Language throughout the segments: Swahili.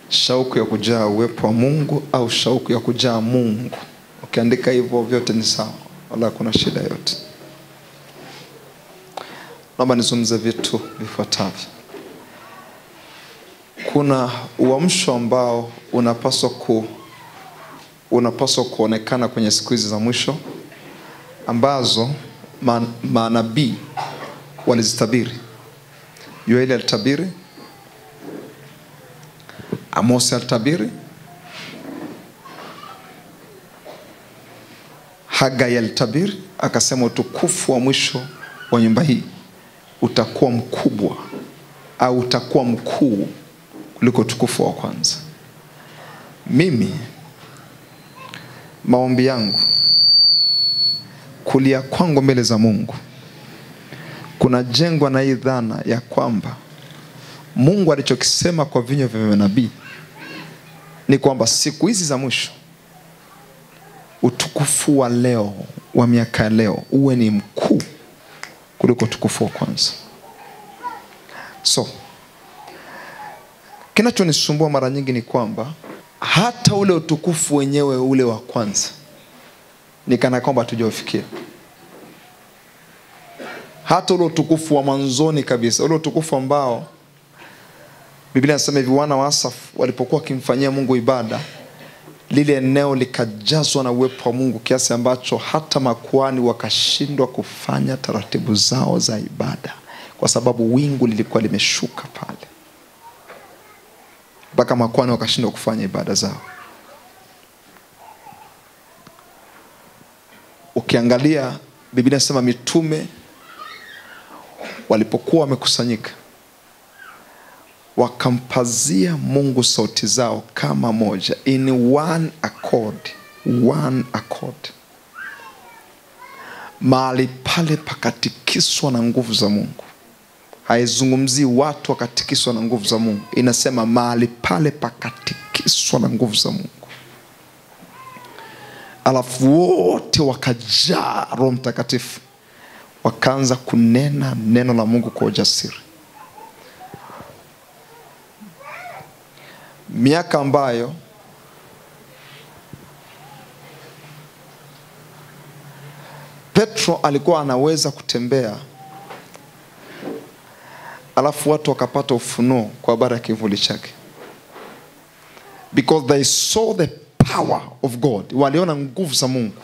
shauku ya kujaa uwepo wa Mungu au shauku ya kujaa Mungu. Ukiandika hivyo vyote ni sawa, wala kuna shida yote. Naomba nizungumze vitu vifuatavyo. Kuna uamsho ambao unapaswa kuonekana kwenye siku hizi za mwisho, ambazo manabii walizitabiri. Yoeli alitabiri, Amos alitabiri, Hagai alitabiri, akasema utukufu wa mwisho wa nyumba hii utakuwa mkubwa au utakuwa mkuu kuliko utukufu wa kwanza. Mimi maombi yangu, kulia kwangu mbele za Mungu, kuna jengwa na hii dhana ya kwamba Mungu alichokisema kwa vinywa vya manabii ni kwamba siku hizi za mwisho utukufu wa leo, wa miaka ya leo, uwe ni mkuu kuliko utukufu wa kwanza. So kinachonisumbua mara nyingi ni kwamba hata ule utukufu wenyewe ule wa kwanza ni kana kwamba hatujafikia. Hata ule utukufu wa mwanzoni kabisa, ule utukufu ambao Biblia inasema hivi, wana wa Asafu walipokuwa wakimfanyia Mungu ibada, lile eneo likajazwa na uwepo wa Mungu kiasi ambacho hata makuhani wakashindwa kufanya taratibu zao za ibada kwa sababu wingu lilikuwa limeshuka pale. Mpaka makuhani wakashindwa kufanya ibada zao. Ukiangalia Biblia inasema mitume walipokuwa wamekusanyika, wakampazia Mungu sauti zao kama moja, in one accord, one accord. Mahali pale pakatikiswa na nguvu za Mungu. Haizungumzi watu wakatikiswa na nguvu za Mungu, inasema mahali pale pakatikiswa na nguvu za Mungu. Alafu wote wakajaa Roho Mtakatifu, wakaanza kunena neno la Mungu kwa ujasiri. Miaka ambayo Petro alikuwa anaweza kutembea, alafu watu wakapata ufunuo kwa habari ya kivuli chake, because they saw the power of God. Waliona nguvu za Mungu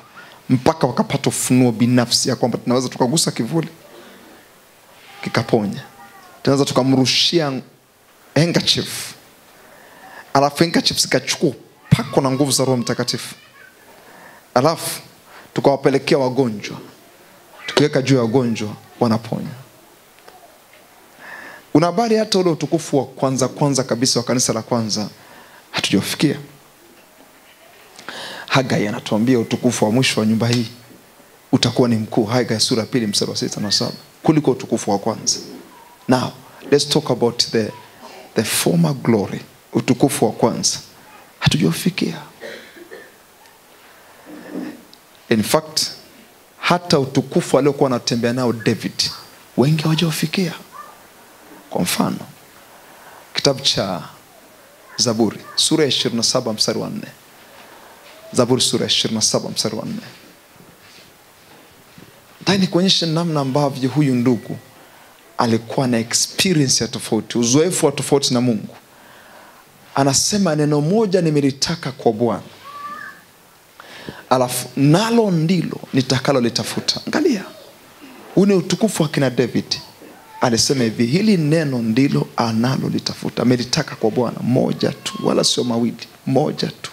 mpaka wakapata ufunuo binafsi ya kwamba tunaweza tukagusa kivuli kikaponya, tunaweza tukamrushia handkerchief, alafu handkerchief zikachukua pako na nguvu za Roho Mtakatifu, alafu tukawapelekea wagonjwa, tukiweka juu ya wagonjwa wanaponya. Una habari hata ule utukufu wa kwanza kabisa wa kanisa la kwanza hatujafikia. Hagai anatuambia utukufu wa mwisho wa nyumba hii utakuwa ni mkuu. Hagai sura 2 mstari wa 6 na 7, kuliko utukufu wa kwanza. Now let's talk about the former glory. Utukufu wa kwanza hatujafikia. In fact, hata utukufu aliokuwa anatembea nao David wengi hawajafikia. Kwa mfano, kitabu cha Zaburi sura ya 27 mstari wa 4. Zaburi sura ya 27 mstari wa 4. Tani kuonyesha namna ambavyo huyu ndugu alikuwa na experience ya tofauti, uzoefu wa tofauti na Mungu. Anasema neno moja nimelitaka kwa Bwana, alafu nalo ndilo nitakalo litafuta. Angalia, huu ni utukufu wa kina David. Alisema hivi, hili neno ndilo analo litafuta. Amelitaka kwa Bwana moja tu, wala sio mawili, moja tu.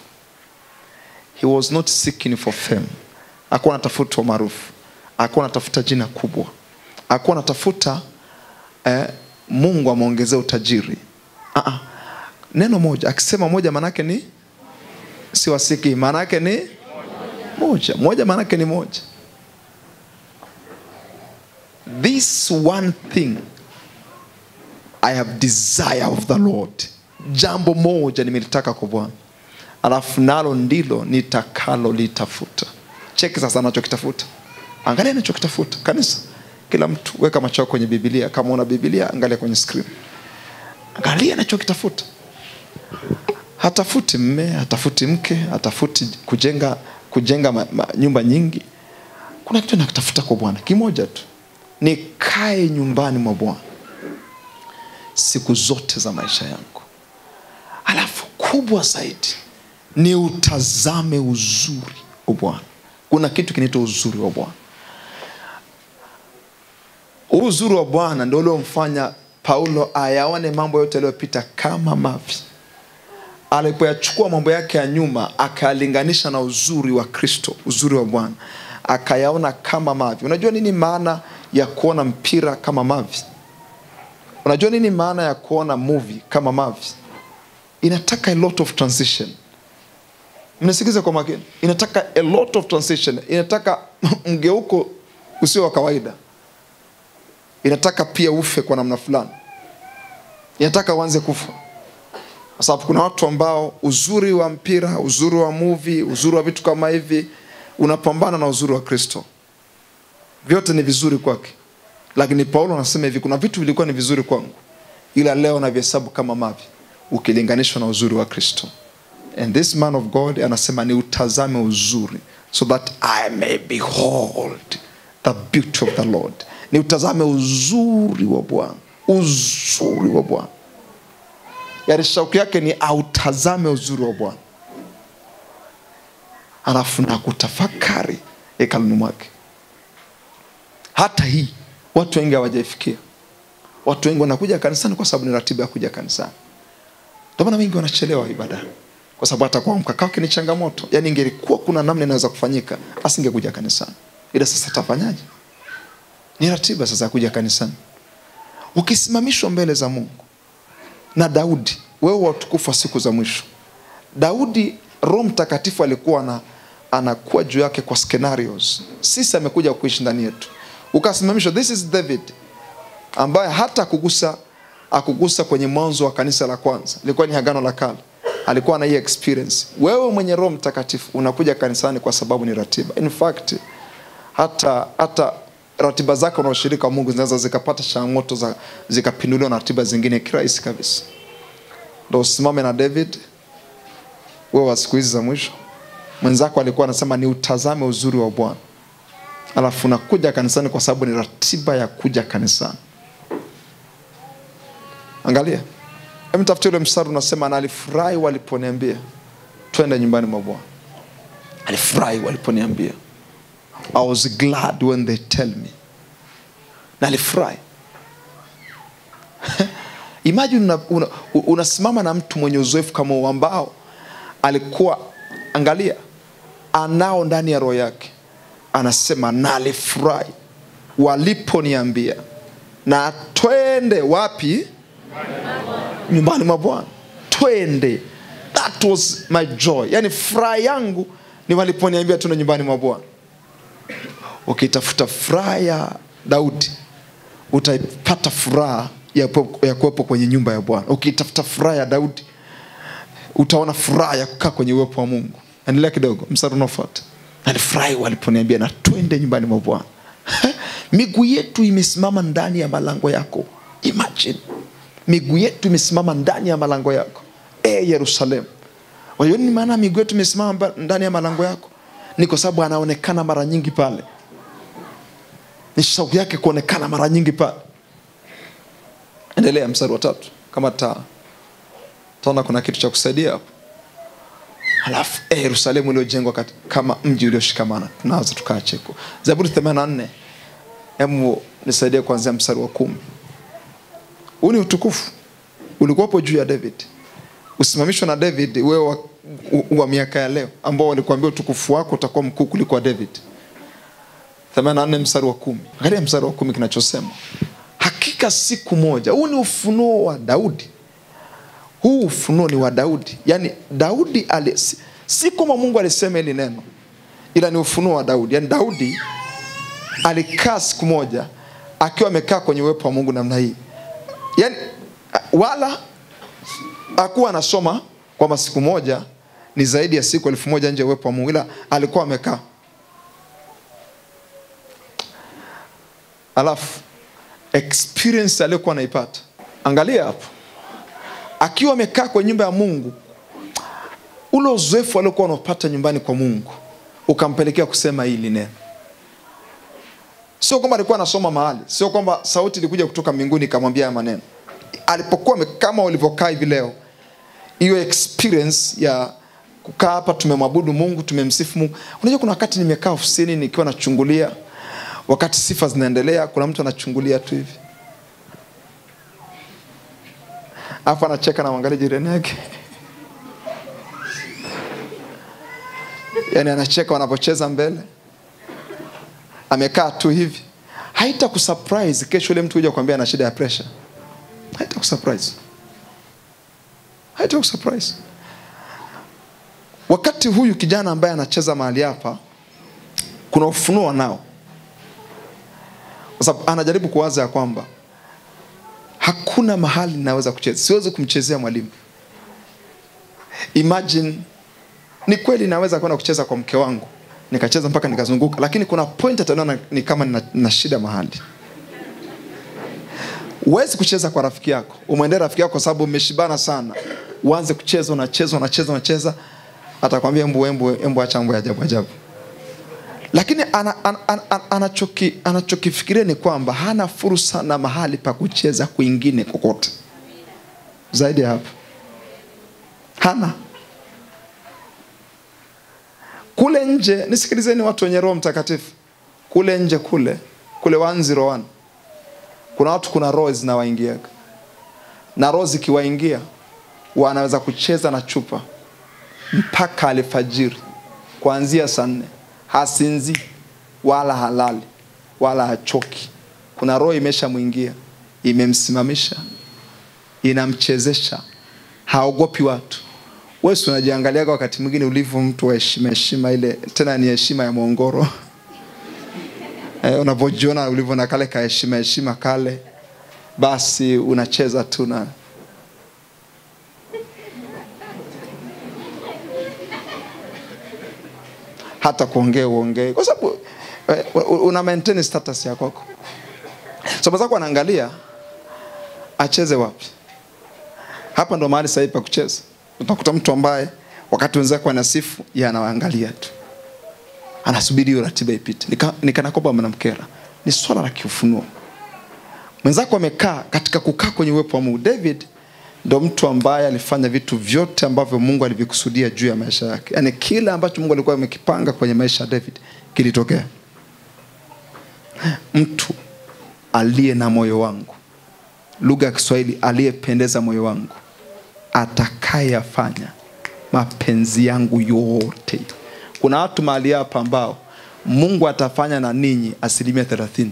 He was not seeking for fame. Hakuwa anatafuta umaarufu, hakuwa anatafuta jina kubwa, hakuwa anatafuta Mungu amuongezee utajiri. Neno moja. Akisema moja maana yake ni si wasiki, maana yake ni moja. Moja maana yake ni moja. This one thing I have desire of the Lord. Jambo moja nimelitaka kwa Bwana, alafu nalo ndilo nitakalo litafuta. Cheki sasa anachokitafuta. Angalia anachokitafuta. Kanisa, kila mtu weka macho yako kwenye Biblia. Kama una Biblia, angalia kwenye screen. Angalia anachokitafuta. Hatafuti mme, hatafuti mke, hatafuti kujenga nyumba nyingi. Kuna kitu nakitafuta kwa Bwana kimoja tu, nikae nyumbani mwa Bwana siku zote za maisha yangu. Alafu kubwa zaidi ni utazame uzuri wa Bwana. Kuna kitu kinaitwa uzuri wa Bwana. Uzuri wa Bwana ndio uliomfanya Paulo ayaone mambo yote yaliyopita kama mavi. Alipoyachukua mambo yake ya nyuma akalinganisha na uzuri wa Kristo, uzuri wa Bwana, akayaona kama mavi. Unajua nini maana ya kuona mpira kama mavi? Unajua nini maana ya kuona movie kama mavi? Inataka a lot of transition. Mnasikiza kwa makini? Inataka a lot of transition. Inataka mgeuko usio wa kawaida. Inataka pia ufe kwa namna fulani. Inataka uanze kufa. Kwa sababu kuna watu ambao uzuri wa mpira, uzuri wa movie, uzuri wa vitu kama hivi unapambana na uzuri wa Kristo. Vyote ni vizuri kwake. Lakini Paulo anasema hivi, kuna vitu vilikuwa ni vizuri kwangu, ila leo navihesabu kama mavi ukilinganishwa na uzuri wa Kristo. And this man of God anasema ni utazame uzuri, so that I may behold the beauty of the Lord. Ni utazame uzuri wa Bwana. Uzuri wa Bwana. Yaani shauku yake ni autazame uzuri wa Bwana. Alafu na kutafakari hekaluni mwake. Hata hii watu wengi hawajaifikia. Watu wengi wanakuja kanisani kwa sababu ni ratiba ya kuja kanisani. Ndio maana wengi wanachelewa ibada. Kwa sababu hata kuamka kwake ni changamoto. Yaani ingelikuwa kuna namna inaweza kufanyika, asingekuja kanisani. Ila sasa tafanyaje? Ni ratiba sasa kuja kanisani. Ukisimamishwa mbele za Mungu na Daudi, wewe watukufu wa siku za mwisho. Daudi, Roho Mtakatifu alikuwa anakuwa juu yake kwa scenarios. Sisi amekuja kuishi ndani yetu. Ukasimamishwa, this is David ambaye hata akugusa kwenye mwanzo wa kanisa la kwanza. Ilikuwa ni agano la kale. Alikuwa na hii experience. Wewe mwenye Roho Mtakatifu unakuja kanisani kwa sababu ni ratiba. In fact, hata ratiba zako na ushirika wa Mungu zinaweza zikapata changamoto zikapinduliwa na ratiba zingine kirahisi kabisa. Ndio usimame na David, wewe wa siku hizi za mwisho. Mwenzako alikuwa anasema ni utazame uzuri wa Bwana. Alafu unakuja kanisani kwa sababu ni ratiba ya kuja kanisani. Angalia. Hebu tafutie ule mstari unasema, na alifurahi waliponiambia twende nyumbani mwa Bwana. Alifurahi waliponiambia. I was glad when they tell me. Na alifurahi. Imagine unasimama na mtu mwenye uzoefu kama ambao alikuwa, angalia, anao ndani ya roho yake. Anasema na alifurahi waliponiambia na twende wapi? Nyumbani mwa Bwana. Twende. That was my joy. Yani furaha yangu ni waliponiambia twende nyumbani mwa Bwana. Ukitafuta furaha ya Daudi, utapata furaha ya kuwepo kwenye nyumba ya Bwana. Ukitafuta furaha ya Daudi, utaona furaha ya kukaa kwenye uwepo wa Mungu. Endelea kidogo, mstari unaofuata. Alifurahi waliponiambia na twende nyumbani mwa Bwana. Miguu yetu imesimama ndani ya malango yako. Imagine. Miguu yetu imesimama ndani ya malango yako. Yerusalemu. Wajua ni maana miguu yetu imesimama ndani ya malango yako? Ni kwa sababu anaonekana mara nyingi pale. Ni shauku yake kuonekana mara nyingi pale. Endelea mstari wa 3. Kama taona kuna kitu cha kusaidia hapo. Halafu Yerusalemu iliyojengwa kama mji ulioshikamana. Tunaanza tukacheko. Zaburi 84. Hebu nisaidie kuanzia mstari wa 10. Huu ni utukufu ulikuwa hapo juu ya David. Usimamishwa na David, wewe wa miaka ya leo ambao walikuambia utukufu wako utakuwa mkuu kuliko David. 84 mstari wa 10. Angalia mstari wa 10 kinachosema. Hakika siku moja. Huu ni ufunuo wa Daudi. Huu ufunuo ni wa Daudi. Yaani Daudi si kama Mungu alisema hili neno, ila ni ufunuo wa Daudi. Yaani Daudi alikaa siku moja akiwa amekaa kwenye uwepo wa Mungu namna hii. Yaani wala hakuwa anasoma kwa siku moja ni zaidi ya siku 1000 nje uwepo wa Mungu, ila alikuwa amekaa. Alafu experience aliyokuwa anaipata, angalia hapo, akiwa amekaa kwa nyumba ya Mungu ule uzoefu aliokuwa unapata nyumbani kwa Mungu ukampelekea kusema hili neno. Sio kwamba alikuwa anasoma mahali, sio kwamba sauti ilikuja kutoka mbinguni ikamwambia maneno. Alipokuwa kama ulivyokaa hivi leo, hiyo experience ya kukaa hapa, tumemwabudu Mungu, tumemsifu Mungu. Unajua kuna wakati nimekaa ofisini nikiwa nachungulia, wakati sifa zinaendelea, kuna mtu anachungulia tu hivi, hapa anacheka na mwangalia jirani yake. Yani anacheka wanapocheza mbele, amekaa tu hivi. Haita kusurprise kesho ile mtu kuja kuambia ana shida ya pressure. Haita kusurprise. Haita kusurprise. Wakati huyu kijana ambaye anacheza mahali hapa, kuna ufunuo nao. Kwa sababu anajaribu kuwaza ya kwamba hakuna mahali ninaweza kucheza, siwezi kumchezea mwalimu. Imagine, ni kweli naweza kwenda kucheza kwa mke wangu, nikacheza mpaka nikazunguka, lakini kuna point ataniona ni kama nina shida mahali. Huwezi kucheza kwa rafiki yako, umwendee rafiki yako kwa sababu umeshibana sana, uanze kucheza, unacheza, atakwambia embu acha mambo ya ajabu. Lakini anachokifikiria ni kwamba hana fursa na mahali pa kucheza kwingine kokote zaidi ya hapo. Hana. Kule nje, nisikilizeni watu wenye Roho Mtakatifu, kule nje kule 101, kuna watu, kuna roho zinawaingia, na roho zikiwaingia wanaweza kucheza na chupa mpaka alfajiri, kuanzia saa 4, hasinzi wala halali wala hachoki. Kuna roho imeshamuingia, imemsimamisha, inamchezesha, haogopi watu. Wewe unajiangalia kwa wakati mwingine ulivyo mtu wa heshima ile, tena ni heshima ya Mongoro. Unapojiona ulivyo na kale ka heshima kale, basi unacheza tu na hata kuongea kwa sababu una maintain status yako. Sababu zako anaangalia acheze wapi. Hapa ndo mahali sahihi pa kucheza. Utakuta mtu ambaye wakati wenzako wanasifu, yeye anaangalia tu, anasubiri hiyo ratiba ipite. Nikana kwamba mnamkera. Ni swala la kiufunuo. Mwenzako amekaa katika kukaa kwenye uwepo wa Mungu. David ndo mtu ambaye alifanya vitu vyote ambavyo Mungu alivikusudia juu ya maisha yake. Yani kila ambacho Mungu alikuwa amekipanga kwenye maisha ya David kilitokea. Mtu aliye na moyo wangu, lugha ya Kiswahili, aliyependeza moyo wangu, atakayafanya mapenzi yangu yote. Kuna watu mahali hapa ambao Mungu atafanya na ninyi 30%.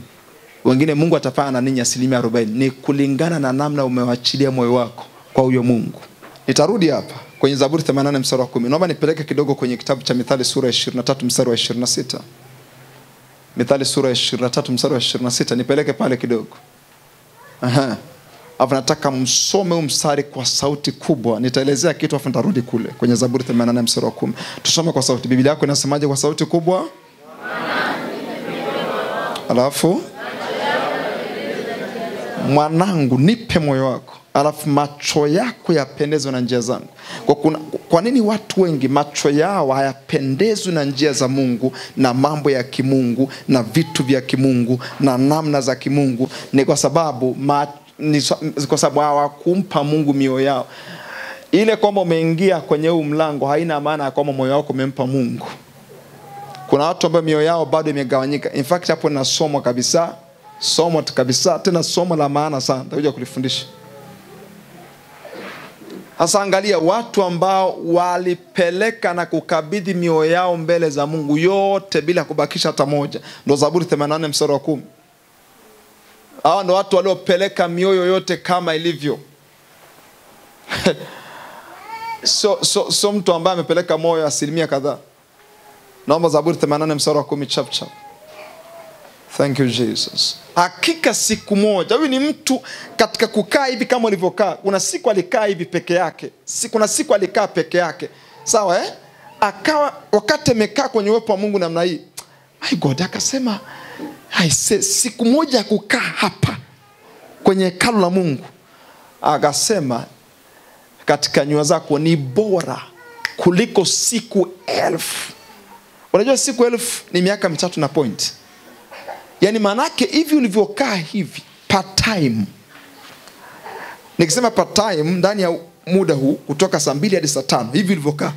Wengine Mungu atafanya na ninyi 40%. Ni kulingana na namna umewachilia moyo wako kwa huyo Mungu. Nitarudi hapa kwenye Zaburi 88 mstari wa 10. Naomba nipeleke kidogo kwenye kitabu cha Mithali sura ya 23 mstari wa 26. Mithali sura ya 23 mstari wa 26, nipeleke pale kidogo. Hapo nataka msome huu mstari kwa sauti kubwa. Nitaelezea kitu afu nitarudi kule kwenye Zaburi 88 mstari wa 10. Tusome kwa sauti. Biblia yako inasemaje kwa sauti kubwa? Alafu mwanangu nipe moyo wako, alafu macho yako yapendezwe na njia zangu. Kwa nini watu wengi macho yao hayapendezwi na njia za Mungu na mambo ya kimungu na vitu vya kimungu na namna za kimungu? Ni kwa sababu hawakumpa Mungu mioyo yao. Ile kwamba umeingia kwenye huu mlango haina maana ya kwamba moyo wako umempa Mungu. Kuna watu ambao mioyo yao bado imegawanyika. In fact hapo na somo kabisa, tena somo la maana sana, nitakuja kulifundisha. Sasa angalia watu ambao walipeleka na kukabidhi mioyo yao mbele za Mungu yote bila kubakisha hata moja. Ndio Zaburi 88 mstari wa 10. Hao ndio watu waliopeleka mioyo yote kama ilivyo. So mtu ambaye amepeleka moyo 1% kadhaa. Naomba Zaburi 88 mstari wa 10 chap. Thank you Jesus. Hakika siku moja, huyu ni mtu katika kukaa hivi kama ulivyokaa. Kuna siku alikaa hivi peke yake. Kuna siku alikaa peke yake. Sawa Akawa wakati amekaa kwenye uwepo wa Mungu namna hii, my God, akasema siku moja kukaa hapa kwenye hekalu la Mungu. Akasema katika nyua zako ni bora kuliko siku 1000. Unajua siku 1000 ni miaka 3 na point. Yani manake hivi ulivyokaa hivi part time. Nikisema part time ndani ya muda huu kutoka saa 2 hadi saa 5 hivi ulivyokaa.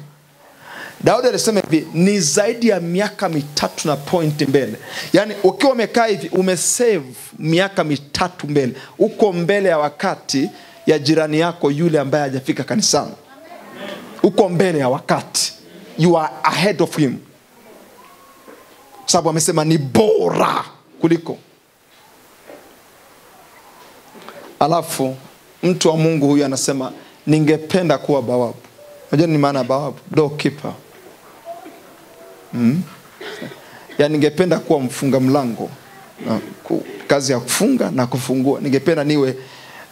Daudi alisema hivi ni zaidi ya miaka 3 na point mbele. Yani ukiwa umekaa hivi umesave miaka 3 mbele. Uko mbele ya wakati ya jirani yako yule ambaye hajafika kanisani. Uko mbele ya wakati. You are ahead of him. Sababu amesema ni bora kuliko. Alafu mtu wa Mungu huyu anasema ningependa kuwa bawabu. Unajua ni maana bawabu? Doorkeeper. Yani ningependa kuwa mfunga mlango. Kazi ya kufunga na kufungua. Ningependa niwe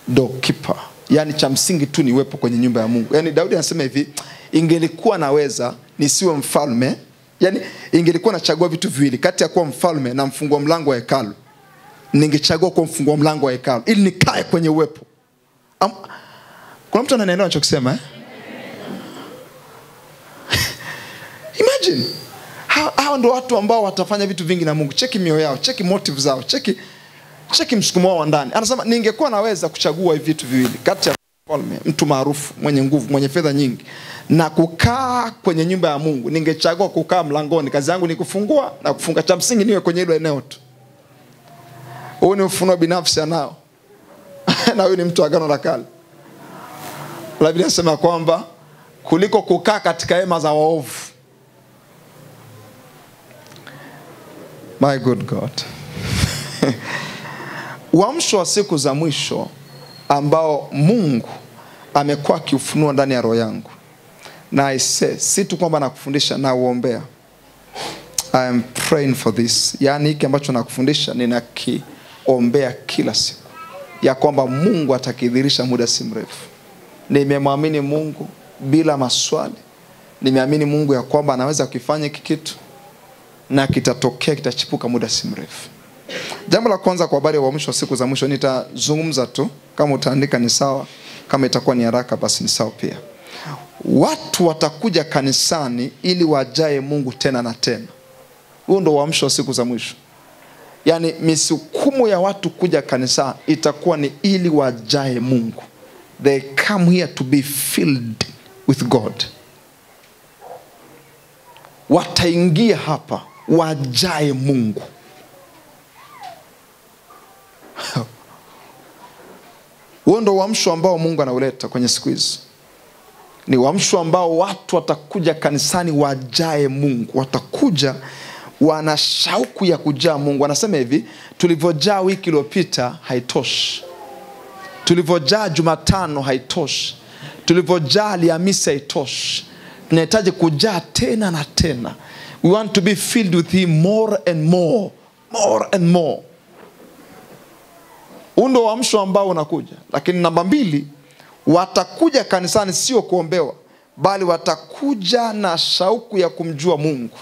doorkeeper. Yani cha msingi tu niwepo kwenye nyumba ya Mungu. Yani Daudi anasema hivi, ingelikuwa naweza nisiwe mfalme. Yani ingelikuwa nachagua vitu viwili kati ya kuwa mfalme na mfungua mlango wa hekalu. Ningechagua kuwa mfungua mlango wa hekalu ili nikae kwenye uwepo. Kuna mtu anaelewa ninachokisema Imagine hao ndio watu ambao watafanya vitu vingi na Mungu. Cheki mioyo yao, cheki motive zao, cheki msukumo wao wa ndani. Anasema ningekuwa naweza kuchagua hivi vitu viwili kati ya mfalme, mtu maarufu, mwenye nguvu, mwenye fedha nyingi, na kukaa kwenye nyumba ya Mungu, ningechagua kukaa mlangoni. Kazi yangu ni kufungua na kufunga. Cha msingi niwe kwenye hilo eneo tu. Huyu ni ufunuo binafsi anao. Na huyu ni mtu wa Agano la Kale. Biblia inasema kwamba kuliko kukaa katika hema za waovu. My good God. Uamsho wa siku za mwisho ambao Mungu amekuwa akiufunua ndani ya roho yangu. Na I say, si tu kwamba nakufundisha na uombea. I am praying for this. Yani hiki ambacho nakufundisha ninakiombea kila siku. Ya kwamba Mungu atakidhihirisha muda si mrefu. Nimemwamini Mungu bila maswali. Nimeamini Mungu ya kwamba anaweza kufanya hiki kitu na kitatokea, kitachipuka muda si mrefu. Jambo la kwanza kwa habari ya uamsho wa siku za mwisho, nitazungumza tu. Kama utaandika ni sawa, kama itakuwa ni haraka basi ni sawa pia. Watu watakuja kanisani ili wajae Mungu tena na tena. Huo ndio uamsho wa siku za mwisho. Yani misukumo ya watu kuja kanisani itakuwa ni ili wajae Mungu. They come here to be filled with God. Wataingia hapa wajae Mungu. Huo ndio uamsho ambao Mungu anauleta kwenye siku hizi. Ni uamsho ambao watu watakuja kanisani wajae Mungu. Watakuja wana shauku ya kujaa Mungu. Wanasema hivi, tulivyojaa wiki iliyopita haitoshi. Tulivyojaa Jumatano haitoshi. Tulivyojaa Alhamisi haitoshi. Tunahitaji kujaa tena na tena. We want to be filled with him more and more. More and more. Undo uamsho ambao unakuja. Lakini namba 2, watakuja kanisani sio kuombewa, bali watakuja na shauku ya kumjua Mungu.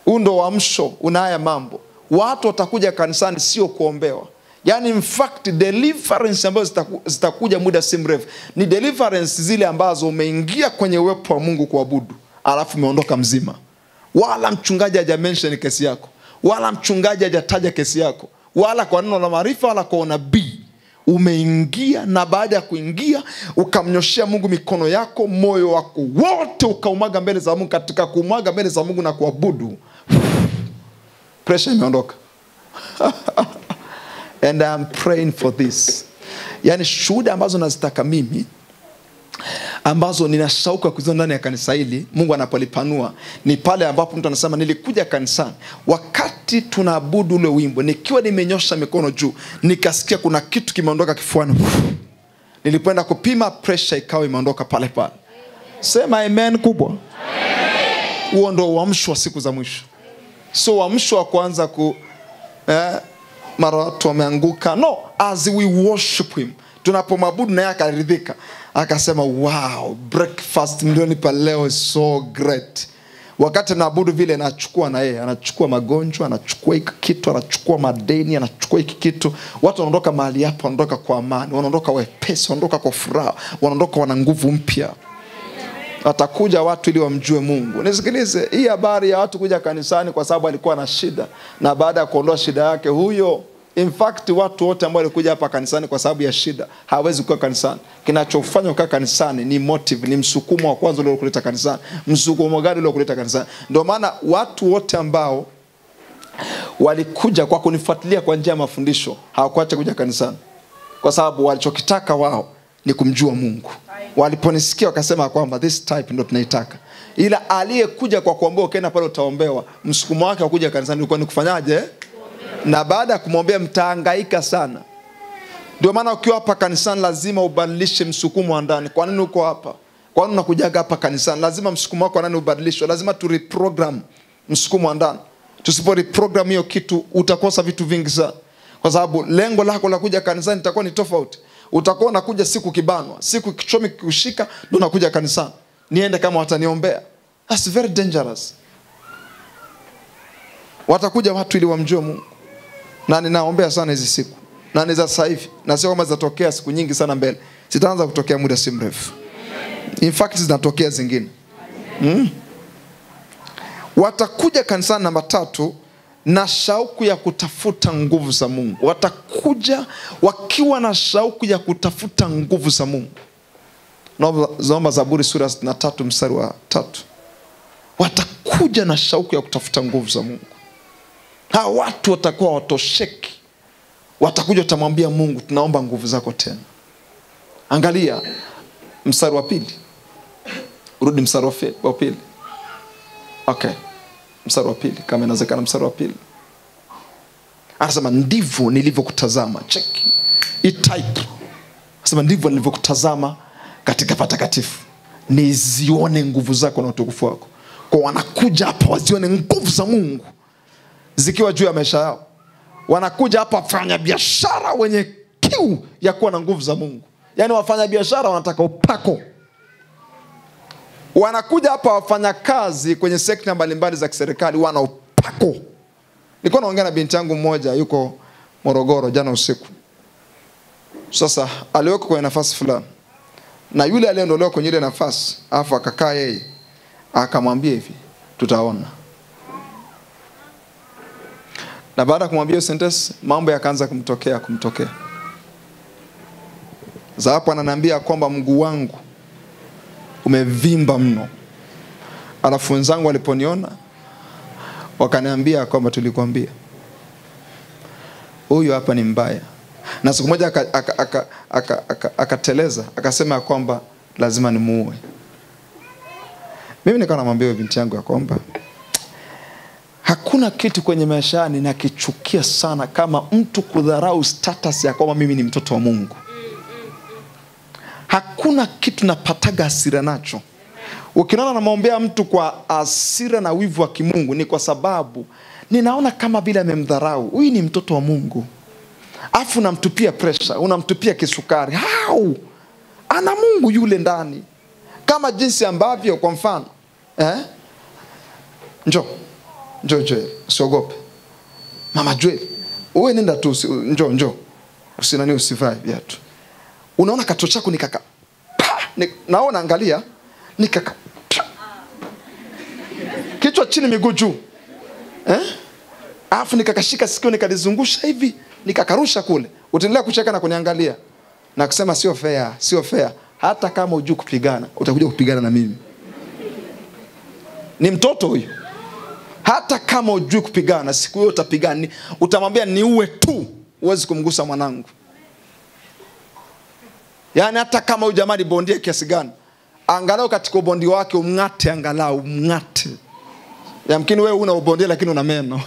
Undo uamsho una haya mambo. Watu watakuja kanisani sio kuombewa. Yani in fact deliverance ambazo zitakuja muda si mrefu ni deliverance zile ambazo umeingia kwenye uwepo wa Mungu kuabudu, alafu umeondoka mzima. Wala mchungaji hajamention kesi yako, wala mchungaji hajataja kesi yako, wala kwa neno la maarifa, wala kwa nabii. Umeingia, na baada ya kuingia ukamnyoshia Mungu mikono yako, moyo wako wote ukaumaga mbele za Mungu. Katika kuumaga mbele za Mungu na kuabudu, pressure imeondoka. And I'm praying for this. Yani shuhuda ambazo nazitaka mimi, ambazo nina shauku ya kuziona ndani ya kanisa hili, Mungu anapolipanua, ni pale ambapo mtu anasema nilikuja kanisani, wakati tunaabudu ule wimbo, nikiwa nimenyosha mikono juu, nikasikia kuna kitu kimeondoka kifuani. Nilipoenda kupima, pressure ikawa imeondoka pale pale. Sema amen kubwa. Huo ndio uamsho wa siku za mwisho. So uamsho wa kwanza mara watu wameanguka. No, as we worship him, tunapomwabudu naye akaridhika, akasema wow, breakfast milioni leo is so great. Wakati naabudu vile, anachukua na yeye, anachukua magonjwa, anachukua hiki kitu, anachukua madeni, anachukua hiki kitu. Watu wanaondoka mahali hapa, wanaondoka kwa amani, wanaondoka wepesi, wanaondoka kwa furaha, wanaondoka wana nguvu mpya. Watakuja watu ili wamjue Mungu. Nisikilize, hii habari ya watu kuja kanisani kwa sababu alikuwa na shida, na baada ya kuondoa shida yake huyo, in fact watu wote ambao walikuja hapa kanisani kwa sababu ya shida hawezi kuwa kanisani. Kinachofanya kukaa kanisani ni motive, ni msukumo wa kwanza ule kuleta kanisani. Msukumo gani ule kuleta kanisani? Ndio maana watu wote ambao walikuja kwa kunifuatilia kwa njia ya mafundisho hawakuacha kuja kanisani, kwa sababu walichokitaka wao ni kumjua Mungu. Waliponisikia wakasema kwamba this type ndio tunaitaka. Ila aliyekuja kwa kuombewa ukaenda pale utaombewa, msukumo wake wa kuja kanisani ulikuwa ni kufanyaje? Na baada ya kumwombea mtahangaika sana. Ndio maana ukiwa hapa kanisani lazima ubadilishe msukumo wa ndani. Kwa nini uko hapa? Kwa nini unakujaga hapa kanisani? Lazima msukumo wako wa ndani ubadilishwe. Lazima tu reprogram msukumo wa ndani. Tusipo reprogram hiyo kitu utakosa vitu vingi sana. Kwa sababu lengo lako la kuja kanisani litakuwa ni tofauti. Utakuwa unakuja siku kibanwa, siku kichomi kushika ndio unakuja kanisani. Niende kama wataniombea. That's very dangerous. Watakuja watu ili wamjue Mungu. Na ninaombea sana hizi siku. Na ni za sasa hivi. Na sio kama zitatokea siku nyingi sana mbele. Zitaanza kutokea muda si mrefu. In fact zinatokea zingine. Watakuja kanisani namba 3 na shauku ya kutafuta nguvu za Mungu. Watakuja wakiwa na shauku ya kutafuta nguvu za Mungu. Naomba Zaburi sura 63 mstari wa 3. Watakuja na shauku ya kutafuta nguvu za Mungu. Hawa watu watakuwa watosheki. Watakuja watamwambia Mungu, tunaomba nguvu zako tena. Angalia mstari wa 2. Urudi mstari wa 2. Okay. Mstari wa 2 kama inawezekana, mstari wa 2. Anasema ndivyo nilivyokutazama. Check. Hii type. Anasema ndivyo nilivyokutazama katika patakatifu, nizione nguvu zako na utukufu wako. Kwa wanakuja hapa wazione nguvu za Mungu zikiwa juu ya maisha yao. Wanakuja hapa wafanya biashara wenye kiu ya kuwa na nguvu za Mungu. Yaani wafanya biashara wanataka upako. Wanakuja hapa wafanya kazi kwenye sekta mbalimbali za kiserikali wana upako. Nilikuwa naongea na binti yangu mmoja yuko Morogoro jana usiku. Sasa aliwekwa kwenye nafasi fulani. Na yule aliyeondolewa kwenye ile nafasi, afu akakaa yeye, akamwambia hivi, tutaona. Na baada ya kumwambia sentence, mambo yakaanza kumtokea. Za hapo ananiambia kwamba mguu wangu umevimba mno. Alafu wenzangu waliponiona wakaniambia kwamba tulikwambia huyu hapa ni mbaya. Na siku moja akateleza, akasema kwamba lazima nimuue. Mimi nikawa namwambia binti yangu ya kwamba hakuna kitu kwenye maisha ninakichukia sana kama mtu kudharau status ya kwamba mimi ni mtoto wa Mungu. Hakuna kitu napataga hasira nacho. Ukiona namwombea mtu kwa hasira na wivu wa kimungu, ni kwa sababu ninaona kama bila amemdharau. Huyu ni mtoto wa Mungu. Afu unamtupia pressure, unamtupia kisukari. How? Ana Mungu yule ndani. Kama jinsi ambavyo kwa mfano, Njoo, usiogope. Mama Joel, wewe nenda tu, njoo. Usinani usivai viatu. Unaona kato chako ni kaka. Naona angalia, ni kaka. Kichwa chini miguu juu. Afu nikakashika sikio nikalizungusha hivi, nikakarusha kule. Utaendelea kucheka na kuniangalia na kusema sio fair. Hata kama hujui kupigana, utakuja kupigana na mimi. Ni mtoto huyu. Hata kama hujui kupigana, siku hiyo utapigana. Utamwambia niue tu, huwezi kumgusa mwanangu. Yaani hata kama huyu jamaa ni bondia kiasi gani, angalau katika ubondi wake umngate, angalau umngate. Yamkini wewe una ubondia lakini una meno.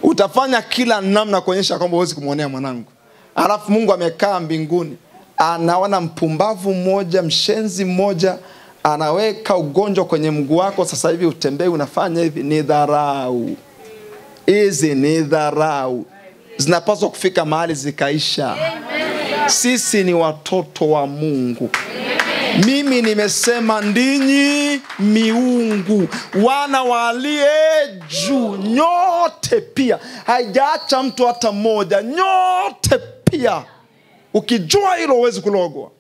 Utafanya kila namna kuonyesha kwamba huwezi kumuonea mwanangu. Alafu Mungu amekaa mbinguni, anaona mpumbavu mmoja, mshenzi mmoja, anaweka ugonjwa kwenye mguu wako, sasa hivi utembei unafanya hivi. Ni dharau. Hizi ni dharau. Zinapaswa kufika mahali zikaisha. Sisi ni watoto wa Mungu. Mimi nimesema ndinyi miungu, wana waliye juu, nyote pia. Haijaacha mtu hata mmoja, nyote pia. Ukijua hilo huwezi kulogwa.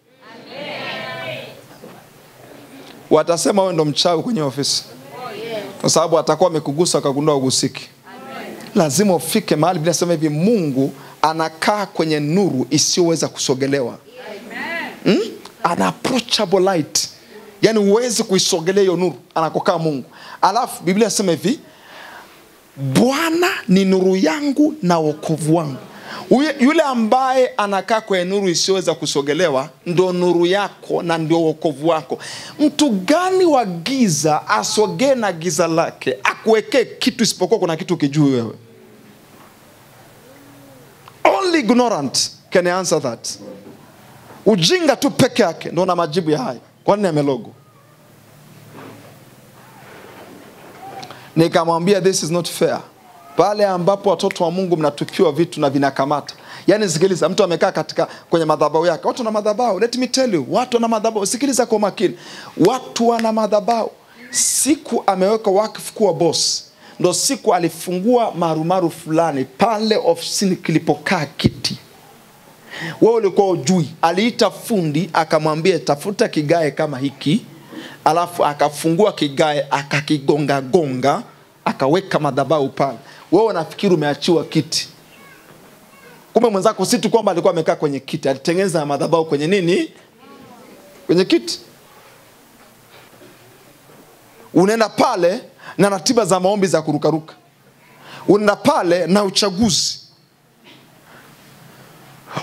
watasema wewe ndo mchawi kwenye ofisi. Kwa sababu atakuwa amekugusa akagundua ugusiki. Lazima ufike mahali Biblia inasema hivi, Mungu anakaa kwenye nuru isiyoweza kusogelewa. Unapproachable light. Yani uweze kuisogelea hiyo nuru anakokaa Mungu. Alafu Biblia inasema hivi, Bwana ni nuru yangu na wokovu wangu. Yule ambaye anakaa kwenye nuru isiyoweza kusogelewa ndio nuru yako na ndio wokovu wako. Mtu gani wa giza asogee na giza lake akuwekee kitu isipokuwa kuna kitu kijui wewe? Only ignorant can answer that. Ujinga tu peke yake ndio na majibu ya haya. Kwa nini amelogo? Nikamwambia this is not fair. Pale ambapo watoto wa Mungu mnatupiwa vitu na vinakamata. Yani sikiliza, mtu amekaa kwenye madhabahu yake. Watu na madhabahu, let me tell you, watu na madhabahu. Sikiliza kwa makini. Watu wana madhabahu. Siku ameweka wakfu kuwa boss, ndo siku alifungua marumaru fulani pale ofisini kilipokaa kiti. Wewe ulikuwa ujui. Aliita fundi akamwambia tafuta kigae kama hiki. Alafu akafungua kigae akakigonga gonga akaweka madhabahu pale. Wewe unafikiri umeachiwa kiti. Kumbe mwenzako si tu kwamba alikuwa amekaa kwenye kiti, alitengeneza madhabahu kwenye nini? Kwenye kiti. Unaenda pale na ratiba za maombi za kurukaruka. Unaenda pale na uchaguzi.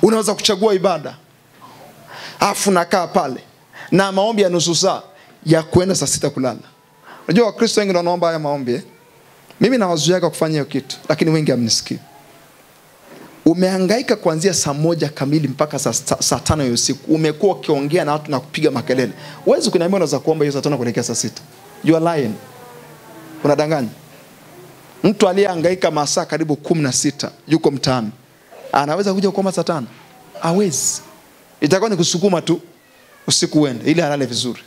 Unaweza kuchagua ibada. Alafu nakaa pale na maombi ya nusu saa ya kwenda saa 6 kulala. Unajua Wakristo wengi wanaomba haya maombi. Mimi nawazuiaga kufanya hiyo kitu, lakini wengi hamnisikii. Umehangaika kuanzia saa 1 kamili mpaka saa 5 ya usiku. Umekuwa ukiongea na watu na kupiga makelele. Uwezi kuniambia unaweza kuomba hiyo saa 5 kuelekea saa 6. You are lying. Unadanganya. Mtu aliyehangaika masaa karibu 16 yuko mtaani, anaweza kuja kuomba saa 5? Hawezi. Itakuwa ni kusukuma tu usiku uende ili alale vizuri.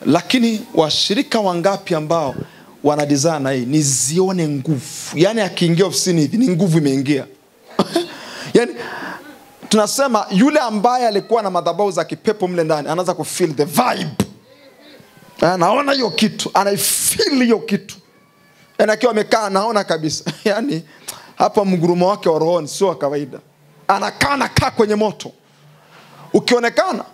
Lakini washirika wangapi ambao wanadizana hii nizione nguvu? Yani akiingia ofisini hivi ni nguvu imeingia. Yani tunasema yule ambaye alikuwa na madhabahu za kipepo mle ndani anaanza kufeel the vibe. Anaona hiyo kitu, anaifeel hiyo kitu. Akiwa amekaa anaona kabisa. Yani hapa mgurumo wake wa rohoni sio kawaida. Anakaa kwenye moto. Ukionekana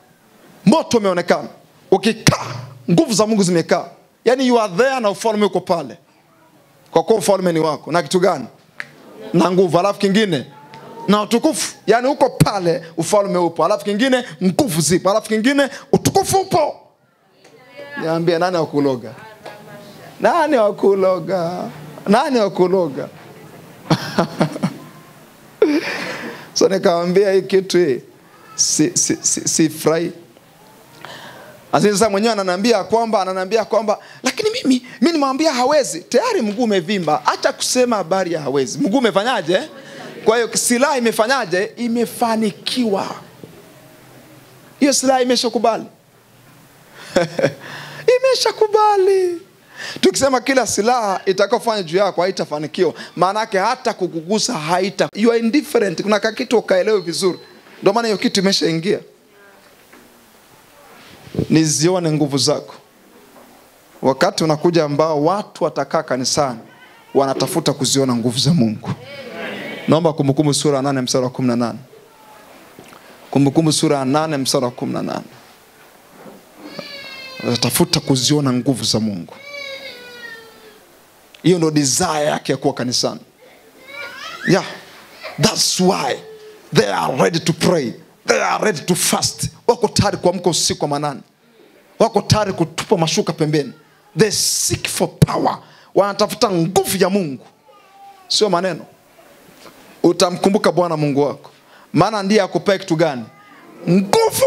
moto umeonekana. Ukikaa nguvu za Mungu zimekaa. Yani you are there na ufalme uko pale. Kwa kuwa ufalme ni wako. Na kitu gani? Na nguvu. Alafu kingine na utukufu. Yani uko pale ufalme upo. Alafu kingine nguvu zipo. Alafu kingine utukufu upo. Niambie nani wakuloga? Nani wakuloga? Nani wakuloga? So nikamwambia hii kitu hii si fry. Sasa mwenyewe ananiambia kwamba lakini mimi nimwambia hawezi. Tayari mguu umevimba. Acha kusema habari ya hawezi. Mguu umefanyaje? Kwa hiyo silaha imefanyaje? Imefanikiwa. Hiyo silaha imeshakubali. Imeshakubali. Tukisema kila silaha itakayofanya juu yako haitafanikiwa, maana yake hata kukugusa haita. You are indifferent. Kuna kitu ukaelewe vizuri. Ndio maana hiyo kitu imeshaingia. Nizione nguvu zako. Wakati unakuja ambao watu watakaa kanisani wanatafuta kuziona nguvu za Mungu. Naomba Kumbukumbu sura 8 mstari wa 18. Kumbukumbu sura 8 mstari wa 18. Wanatafuta kuziona nguvu za Mungu. Hiyo ndio desire yake ya kuwa kanisani. Yeah. That's why they are ready to pray. They are ready to fast. Wako tayari kuamka usiku wa manane. Wako tayari kutupa mashuka pembeni. They seek for power. Wanatafuta nguvu ya Mungu. Sio maneno. Utamkumbuka Bwana Mungu wako. Maana ndiye akupea kitu gani? Nguvu.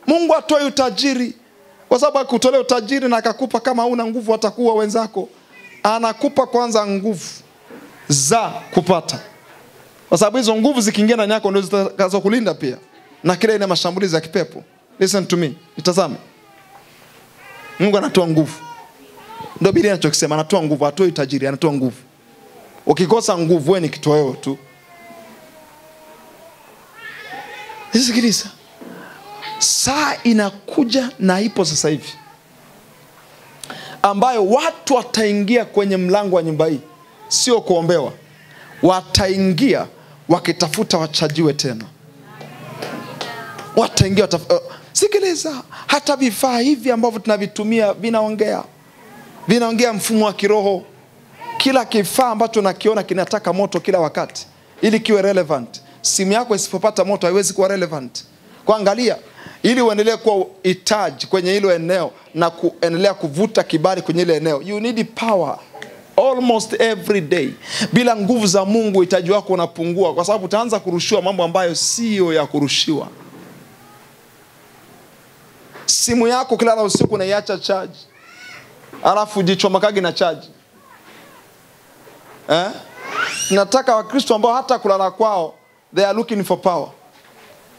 Mungu atoe utajiri. Kwa sababu akutolea utajiri na akakupa kama huna nguvu watakuwa wenzako. Anakupa kwanza nguvu za kupata. Kwa sababu hizo nguvu zikiingia ndani yako ndio zitakazo kulinda pia. Na kile ina mashambulizi ya kipepo. Listen to me. Nitazame. Mungu anatoa nguvu. Ndio Biblia inachokisema, anatoa nguvu, atoi utajiri, anatoa nguvu. Ukikosa nguvu wewe ni kitoweo tu. Sikiliza. Saa inakuja na ipo sasa hivi ambayo watu wataingia kwenye mlango wa nyumba hii, sio kuombewa. Wataingia wakitafuta wachajiwe tena. Wataingia sikiliza, hata vifaa hivi ambavyo tunavitumia vinaongea mfumo wa kiroho. Kila kifaa ambacho nakiona kinataka moto kila wakati ili kiwe relevant. Simu yako isipopata moto haiwezi kuwa relevant. Kwa angalia, ili uendelee kuwa itaji kwenye hilo eneo na kuendelea kuvuta kibali kwenye ile eneo, you need power almost every day. Bila nguvu za Mungu itaji wako unapungua, kwa sababu utaanza kurushiwa mambo ambayo sio ya kurushiwa. Simu yako kila usiku unaiacha charge, alafu jichomakagi na charge. Nataka Wakristo ambao hata kulala kwao they are looking for power.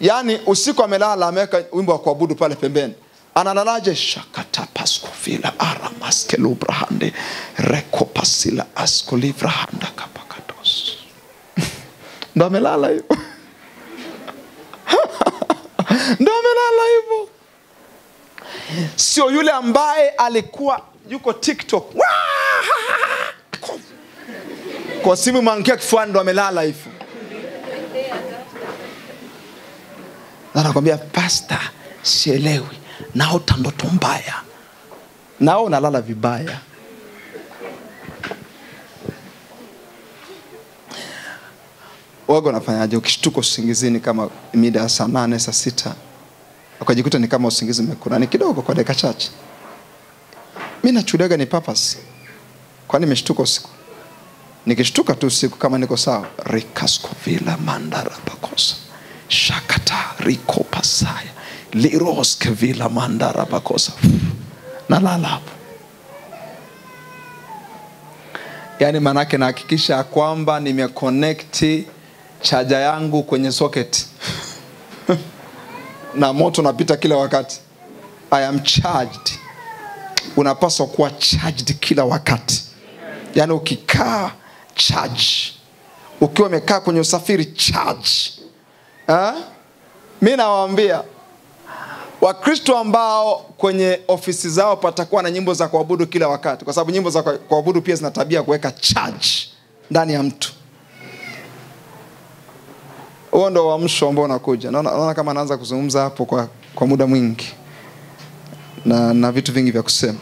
Yani usiku amelala ameweka wimbo wa kuabudu pale pembeni. Analalaje? Shakata pasko vila aramaske lubrahande reko pasila asko livrahanda kapakatos. Ndo amelala hivyo. Ndo amelala hivyo. Sio yule ambaye alikuwa yuko TikTok. Kwa simu mangia kifuani, ndo amelala hivyo. Na nakwambia pastor, sielewi, naota ndoto mbaya. Nao unalala vibaya. Wago nafanyaje ukishtuka usingizini kama mida saa 8 saa 6? Ukajikuta ni kama usingizi umekula ni kidogo kwa dakika chache. Mimi nachudaga ni purpose. Kwani nimeshtuka usiku? Nikishtuka tu usiku kama niko sawa, rikasko vila mandara bakosa. Shakata riko pasaya. Liroske vila mandara bakosa. Nalala hapo. Yani manake nahakikisha kwamba nimeconnect charger yangu kwenye socket. Na moto unapita kila wakati. I am charged. Unapaswa kuwa charged kila wakati. Yani ukikaa charge. Ukiwa umekaa kwenye usafiri charge. Mimi nawaambia Wakristo ambao kwenye ofisi zao patakuwa na nyimbo za kuabudu kila wakati, kwa sababu nyimbo za kuabudu pia zina tabia kuweka charge ndani ya mtu. Huo ndo uamsho ambao unakuja. Naona kama anaanza kuzungumza hapo kwa muda mwingi na vitu vingi vya kusema.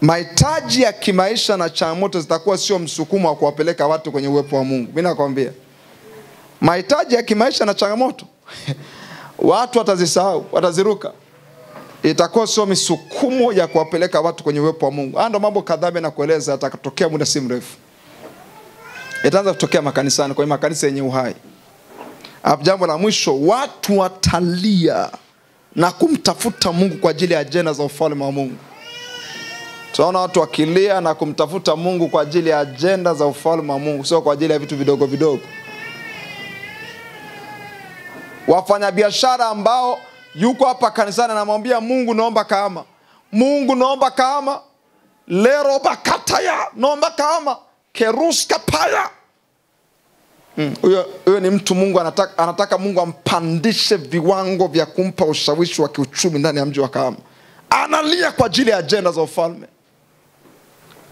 Mahitaji ya kimaisha na changamoto zitakuwa sio msukumo wa kuwapeleka watu kwenye uwepo wa Mungu. Mimi nakwambia, mahitaji ya kimaisha na changamoto watu watazisahau, wataziruka. Itakuwa sio misukumo ya kuwapeleka watu kwenye uwepo wa Mungu. Ando mambo kadhaa na kueleza yatakatokea muda si mrefu. Itaanza kutokea makanisani, kwa makanisa yenye uhai. Jambo la mwisho, watu watalia na kumtafuta Mungu kwa ajili ya ajenda za ufalme wa Mungu. Tunaona watu wakilia na kumtafuta Mungu kwa ajili ya ajenda za ufalme wa Mungu, sio kwa ajili ya vitu vidogo vidogo. Wafanya biashara ambao yuko hapa kanisani anamwambia Mungu naomba kama. Mungu naomba kama. Lero bakataya naomba kama. Keruska paya. Huyo ni mtu Mungu anataka Mungu ampandishe viwango vya kumpa ushawishi wa kiuchumi ndani ya mji wa Kahama. Analia kwa ajili ya agenda za ufalme.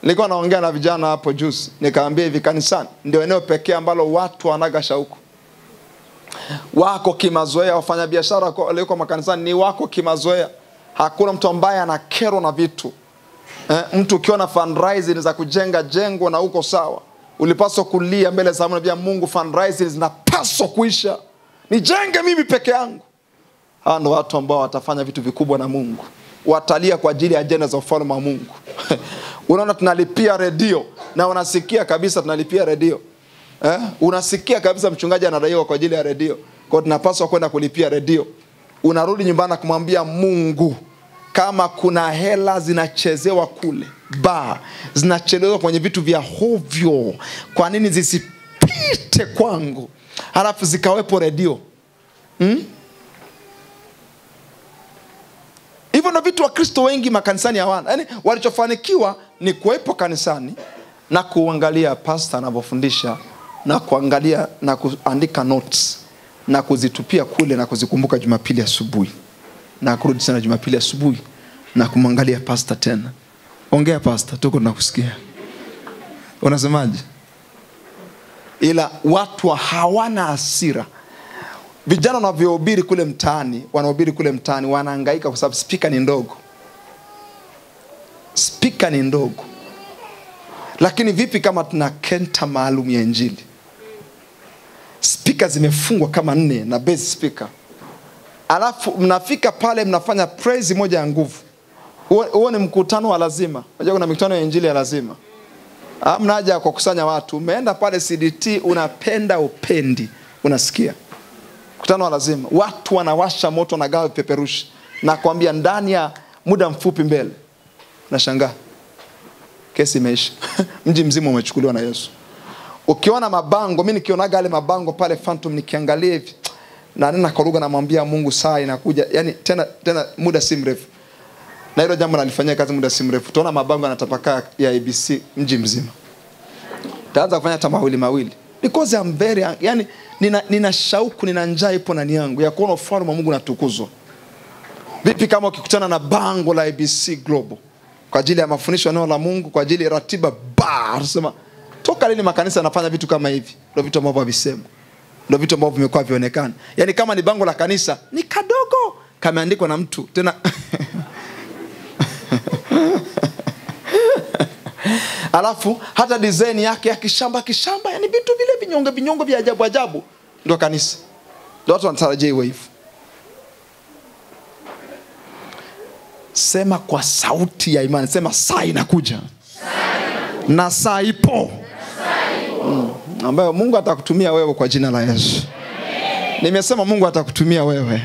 Nilikuwa naongea na vijana hapo juzi, nikaambia hivi kanisani ndio eneo pekee ambalo watu wanaga shauku. Wako kimazoea, wafanya biashara walioko makanisani ni wako kimazoea. Hakuna mtu ambaye anakerwa na vitu. Mtu ukiona fundraising za kujenga jengo na uko sawa, ulipaswa kulia mbele za Mungu na Mungu, fundraising zinapaswa kuisha. Nijenge mimi peke yangu. Hao ndio watu ambao watafanya vitu vikubwa na Mungu. Watalia kwa ajili ya ajenda za ufalme wa Mungu. Unaona tunalipia redio na unasikia kabisa tunalipia redio. Unasikia kabisa mchungaji anadaiwa kwa ajili ya redio. Kwa tunapaswa kwenda kulipia redio. Unarudi nyumbani kumwambia Mungu, kama kuna hela zinachezewa kule, zinachelewa kwenye vitu vya hovyo, kwa nini zisipite kwangu halafu zikawepo redio? Hivyo na vitu wa Kristo wengi makanisani hawana. Yaani walichofanikiwa ni kuwepo kanisani na kuangalia pastor anavyofundisha na kuangalia na kuandika notes na kuzitupia kule na kuzikumbuka Jumapili asubuhi. na kurudi tena Jumapili asubuhi na kumwangalia pastor tena. Ongea pastor, tuko tunakusikia. Unasemaje? Ila watu hawana hasira. Vijana wanavyohubiri kule mtaani, wanahangaika kwa sababu speaker ni ndogo. Speaker ni ndogo. Lakini vipi kama tuna kenta maalum ya injili? Speaker zimefungwa kama 4 na bass speaker. Alafu mnafika pale mnafanya praise moja ya nguvu. Huo ni mkutano wa lazima. Unajua kuna mikutano ya injili ya lazima. Hamna haja kwa kusanya watu. Umeenda pale CDT, unapenda upendi, unasikia. Mkutano wa lazima. Watu wanawasha moto na gawa peperushi. Na kuambia ndani ya muda mfupi mbele. Nashangaa. Kesi imeisha. Mji mzima umechukuliwa na Yesu. Ukiona mabango, mimi nikionaga yale mabango pale Phantom nikiangalia hivi, na nina koruga namwambia Mungu saa inakuja, yani tena muda si mrefu. Na hilo jambo nalifanyia kazi muda si mrefu. Tuona mabango yanatapakaa ya ABC mji mzima. Taanza kufanya hata mawili. Because I'm very, yani nina shauku, nina njaa ipo ndani yangu ya kuona ufalme wa Mungu unatukuzwa. Vipi kama ukikutana na bango la ABC Global kwa ajili ya mafundisho ya neno la Mungu, kwa ajili ya ratiba sema toka lini makanisa yanafanya vitu kama hivi? Ndio vitu ambavyo visema. Ndio vitu ambavyo vimekuwa vionekana. Yaani kama ni bango la kanisa ni kadogo, kameandikwa na mtu tena. Alafu hata design yake ya kishamba, yani vitu vile vinyongo vya ajabu ndio kanisa. Ndio watu wanatarajia iwe hivyo. Sema kwa sauti ya imani, sema saa inakuja. Na saa ipo. Ambayo Mungu atakutumia wewe kwa jina la Yesu. Nimesema Mungu atakutumia wewe.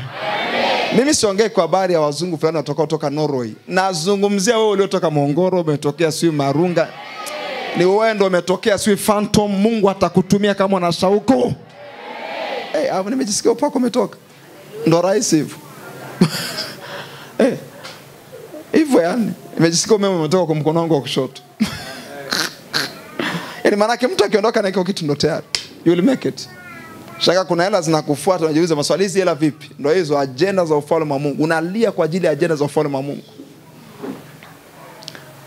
Mimi siongei kwa habari ya wazungu fulani kutoka Norway. Nazungumzia wewe uliotoka Mongoro, umetokea sio Marunga. Ni wewe ndio umetokea sio Phantom. Mungu atakutumia kama una shauku. Hapo nimejisikia upako umetoka. Ndio rahisi hivyo. Hivyo yani. Nimejisikia umetoka kwa mkono wangu wa kushoto. Yaani maana yake mtu akiondoka na hiyo kitu ndo tayari. You will make it. Shaka kuna hela zinakufuata, unajiuliza maswali hizi hela vipi? Ndio hizo agenda za ufalme wa Mungu. Unalia kwa ajili ya agenda za ufalme wa Mungu.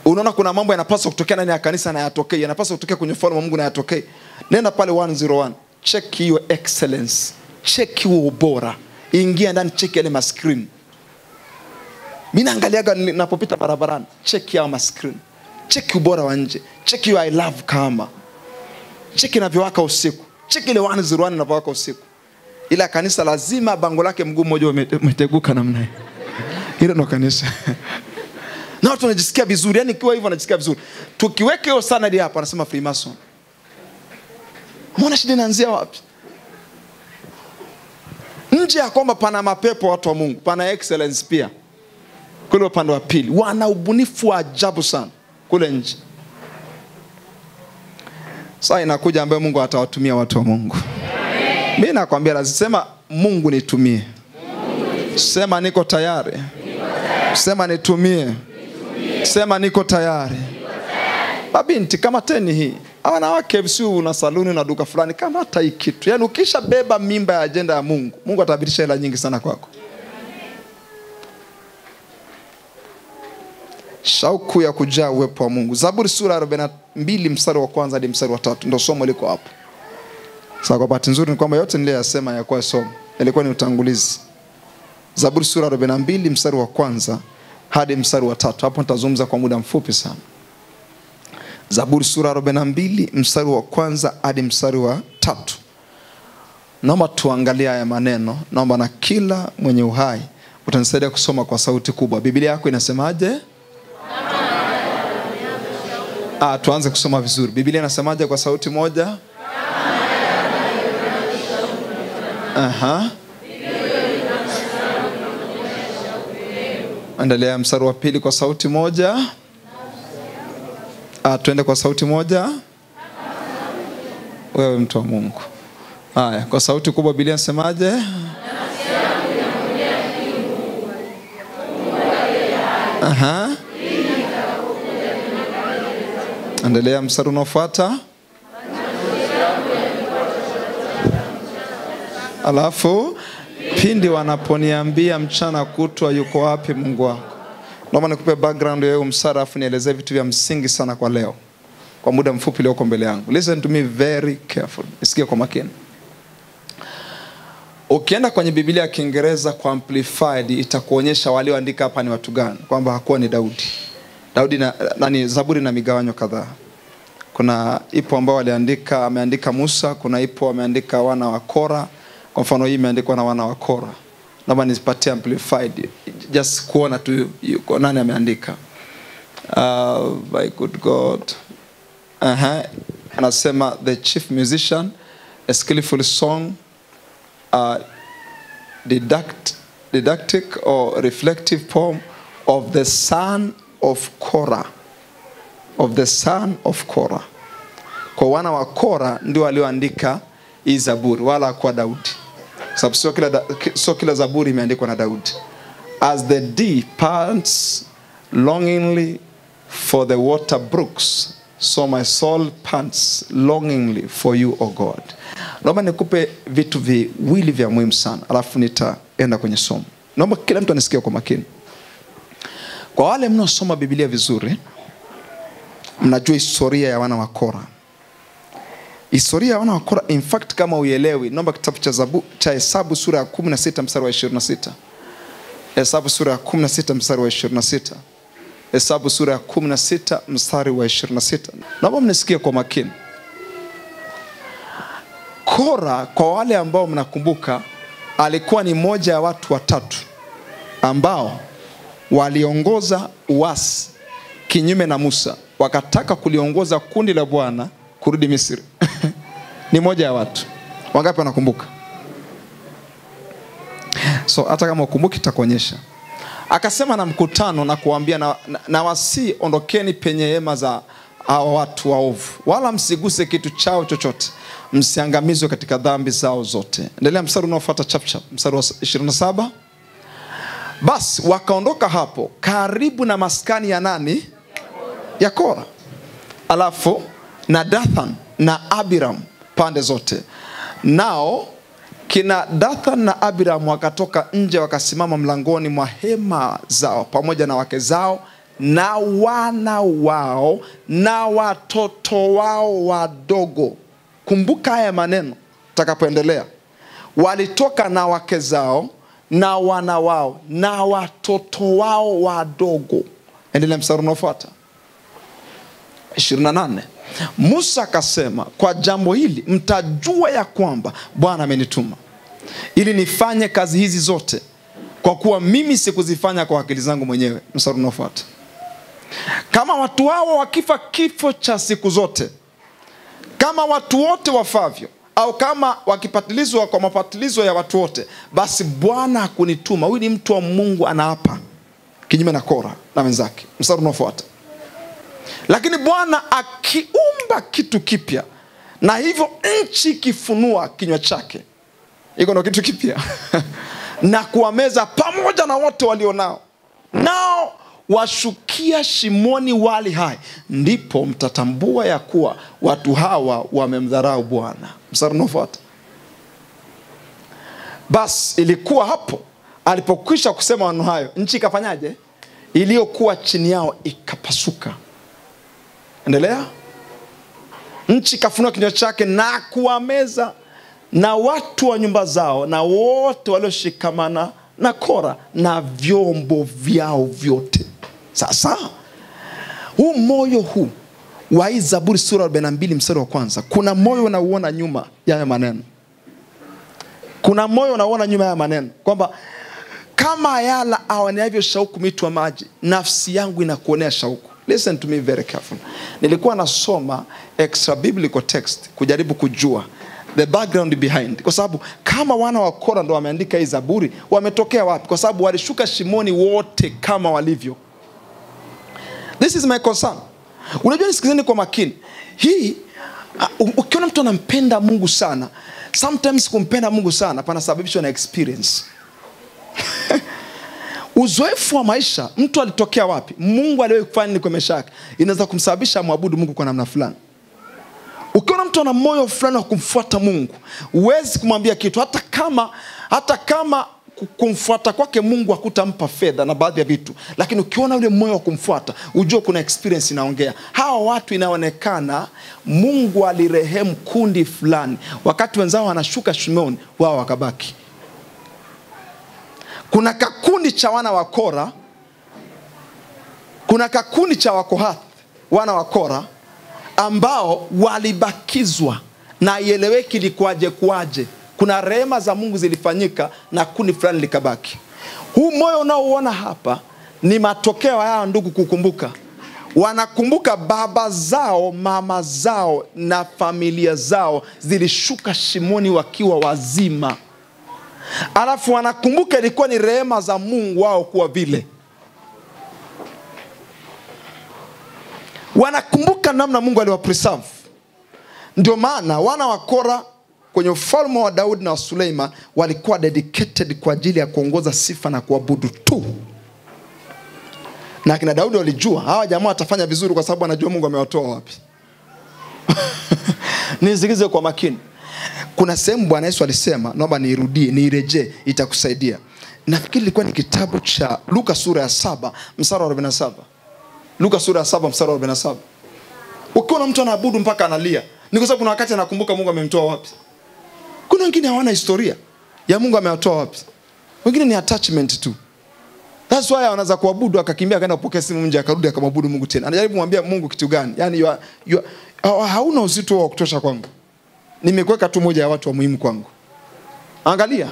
Unaona kuna mambo yanapaswa kutokea ndani ya kanisa na yatokee, yanapaswa kutokea kwenye ufalme wa Mungu na yatokee. Nenda pale 101, check your excellence, check your ubora. Ingia ndani, check ile ma screen. Mimi naangaliaga ninapopita barabarani, check ya ma screen. Check ubora wa nje, check your I love kama. Check inavyowaka usiku. Check ile 101 inavyowaka usiku. Ila kanisa lazima bango lake mguu mmoja umeteguka namna hiyo. Hilo ndo kanisa. Na watu wanajisikia vizuri, yani kiwa hivyo wanajisikia vizuri. Tukiweke hiyo sanadi hapa anasema Freemason. Mbona shida inaanzia wapi? Nje ya kwamba pana mapepo watu wa Mungu, pana excellence pia. Kule upande wa pili, wana ubunifu wa ajabu sana kule nje. Sasa inakuja ambaye Mungu atawatumia watu wa Mungu. Mimi nakwambia lazima Mungu nitumie. Sema niko tayari. Sema nitumie. Sema niko tayari. Babinti kama teni hii. Wanawake sio una saluni na duka fulani kama hata hii kitu. Yaani ukisha beba mimba ya agenda ya Mungu, Mungu atabirisha hela nyingi sana kwako. Shauku ya kujaa uwepo wa Mungu. Zaburi sura 42 mstari wa kwanza hadi mstari wa 3 ndio somo liko hapo. Sasa kwa bahati nzuri ni kwamba yote niliyosema yakuwa somo. Ilikuwa ni utangulizi. Zaburi sura 42 mstari wa kwanza hadi mstari wa 3. Hapo nitazungumza kwa muda mfupi sana. Zaburi sura 42 mstari wa kwanza hadi mstari wa 3. Naomba tuangalie haya maneno. Naomba na kila mwenye uhai utanisaidia kusoma kwa sauti kubwa. Biblia yako inasemaje? Tuanze kusoma vizuri. Biblia inasemaje kwa sauti moja? Endelea mstari wa pili kwa sauti moja. Tuende kwa sauti moja. Wewe mtu wa Mungu. Haya, kwa sauti kubwa Biblia inasemaje? Endelea mstari unaofuata. Alafu pindi wanaponiambia mchana kutwa yuko wapi Mungu wako. Naomba nikupe background ya msara afu nielezee vitu vya msingi sana kwa leo, kwa muda mfupi ulioko mbele yangu. Listen to me very carefully. Nisikie kwa makini. Ukienda kwenye Biblia ya Kiingereza kwa Amplified itakuonyesha walioandika hapa ni watu gani, kwamba hakuwa ni Daudi. Daudi na Zaburi na migawanyo kadhaa. Kuna ipo ambao ameandika Musa, kuna ipo ameandika wana wa Kora. Kwa mfano hii imeandikwa na wana wa Kora. Naomba nizipatie Amplified just kuona tu yuko nani ameandika. By good God. Anasema the chief musician, a skillful song, didactic or reflective poem of the son of Korah. Of the son of Korah. Kwa wana wa Korah ndio walioandika hii Zaburi, wala kwa Daudi. Sababu sio kila Zaburi imeandikwa na Daudi. As the deep pants longingly for the water brooks, so my soul pants longingly for you, O God. Naomba nikupe vitu viwili vya muhimu sana, alafu nitaenda kwenye somo. Naomba kila mtu anisikie kwa makini. Kwa wale mnaosoma Biblia vizuri, mnajua historia ya wana wa Kora. Historia ya wana wa Kora, in fact kama uielewi, naomba kitabu cha Hesabu sura ya 16 mstari wa 26. Hesabu sura ya 16 mstari wa 26. Hesabu sura ya 16 mstari wa 26. Naomba mnisikie kwa makini. Kora, kwa wale ambao mnakumbuka, alikuwa ni moja ya watu watatu ambao waliongoza uasi kinyume na Musa. Wakataka kuliongoza kundi la Bwana kurudi Misri. Ni moja ya watu. Wangapi wanakumbuka? So hata kama ukumbuki nitakuonyesha. Akasema na mkutano na kuambia na wasi ondokeni penye hema za hao watu waovu, wala msiguse kitu chao chochote, msiangamizwe katika dhambi zao zote. Endelea mstari unaofuata chap mstari wa 27. Basi wakaondoka hapo karibu na maskani ya nani? Ya Kora. Alafu na Dathan na Abiram pande zote. Nao kina Dathan na Abiram wakatoka nje, wakasimama mlangoni mwa hema zao pamoja na wake zao na wana wao na watoto wao wadogo. Kumbuka haya maneno tutakapoendelea. Walitoka na wake zao na wana wao na watoto wao wadogo. Endelea mstari unaofuata 28. Musa akasema, kwa jambo hili mtajua ya kwamba Bwana amenituma ili nifanye kazi hizi zote, kwa kuwa mimi sikuzifanya kwa akili zangu mwenyewe. Mstari unaofuata. Kama watu hao wakifa kifo cha siku zote, kama watu wote wafavyo, au kama wakipatilizwa kwa mapatilizo ya watu wote, basi Bwana hakunituma. Huyu ni mtu wa Mungu anaapa kinyume na Kora na wenzake. Mstari unaofuata. Lakini Bwana akiumba kitu kipya, na hivyo nchi kifunua kinywa chake. Iko ndo kitu kipya. Na kuwameza pamoja na wote walionao, nao washukia shimoni wali hai, ndipo mtatambua ya kuwa watu hawa wamemdharau Bwana. Mstari unaofuata. Basi ilikuwa hapo alipokwisha kusema maneno hayo, nchi ikafanyaje? Iliyokuwa chini yao ikapasuka. Endelea. Nchi kafunua kinywa chake na kuwameza na watu wa nyumba zao na wote walioshikamana na Kora na vyombo vyao vyote. Sasa huu moyo huu wa hii Zaburi sura 42 mstari wa kwanza, kuna moyo unauona nyuma ya maneno. Kuna moyo unauona nyuma ya maneno kwamba kama ayala aoneavyo shauku mito wa maji, nafsi yangu inakuonea shauku. Listen to me very carefully. Nilikuwa nasoma extra biblical text kujaribu kujua the background behind. Kwa sababu kama wana wa Kora ndo wameandika hii Zaburi, wametokea wapi? Kwa sababu walishuka shimoni wote kama walivyo. This is my concern. Unajua, nisikizeni kwa makini. Hii ukiona mtu anampenda Mungu sana, sometimes kumpenda Mungu sana panasababishwa na experience. Uzoefu wa maisha, mtu alitokea wapi, Mungu aliwahi kufanya nini kwa maisha yake, inaweza kumsababisha muabudu Mungu kwa namna fulani. Ukiona mtu ana moyo fulani wa kumfuata Mungu, huwezi kumwambia kitu hata Hata kama kumfuata kwake Mungu hakutampa fedha na baadhi ya vitu, lakini ukiona ule moyo wa kumfuata, ujue kuna experience inaongea. Hawa watu inaonekana Mungu alirehemu kundi fulani, wakati wenzao wanashuka Shimoni, wao wakabaki. Kuna kakundi cha wana wa Kora, kuna kakundi cha Wakohathi, wana wa Kora, ambao walibakizwa na ieleweki likuaje kuaje. Kuna rehema za Mungu zilifanyika na kundi fulani likabaki. Huu moyo unaoona hapa ni matokeo haya ndugu kukumbuka. Wanakumbuka baba zao, mama zao na familia zao zilishuka shimoni wakiwa wazima. Alafu wanakumbuka ilikuwa ni rehema za Mungu wao kuwa vile. Wanakumbuka namna Mungu aliwapreserve. Ndio maana wana wa Kora kwenye ufalme wa Daudi na wa Suleiman walikuwa dedicated kwa ajili ya kuongoza sifa na kuabudu tu. Na kina Daudi walijua hawa jamaa watafanya vizuri kwa sababu anajua Mungu amewatoa wapi. Nisikize kwa makini. Kuna sehemu Bwana Yesu alisema, naomba nirejee itakusaidia. Nafikiri ilikuwa ni kitabu cha Luka sura ya 7 mstari wa 47. Luka sura ya 7 mstari wa 47. Ukiona mtu anaabudu mpaka analia, ni kwa sababu kuna wakati anakumbuka Mungu amemtoa wapi. Kuna wengine hawana historia ya Mungu amewatoa wapi. Wengine ni attachment tu. That's why anaanza kuabudu akakimbia akaenda kupokea simu nje akarudi akamwabudu Mungu tena. Anajaribu kumwambia Mungu kitu gani? Yaani hauna uzito wa kutosha kwangu. Nimekuweka tu moja ya watu wa muhimu kwangu. Angalia.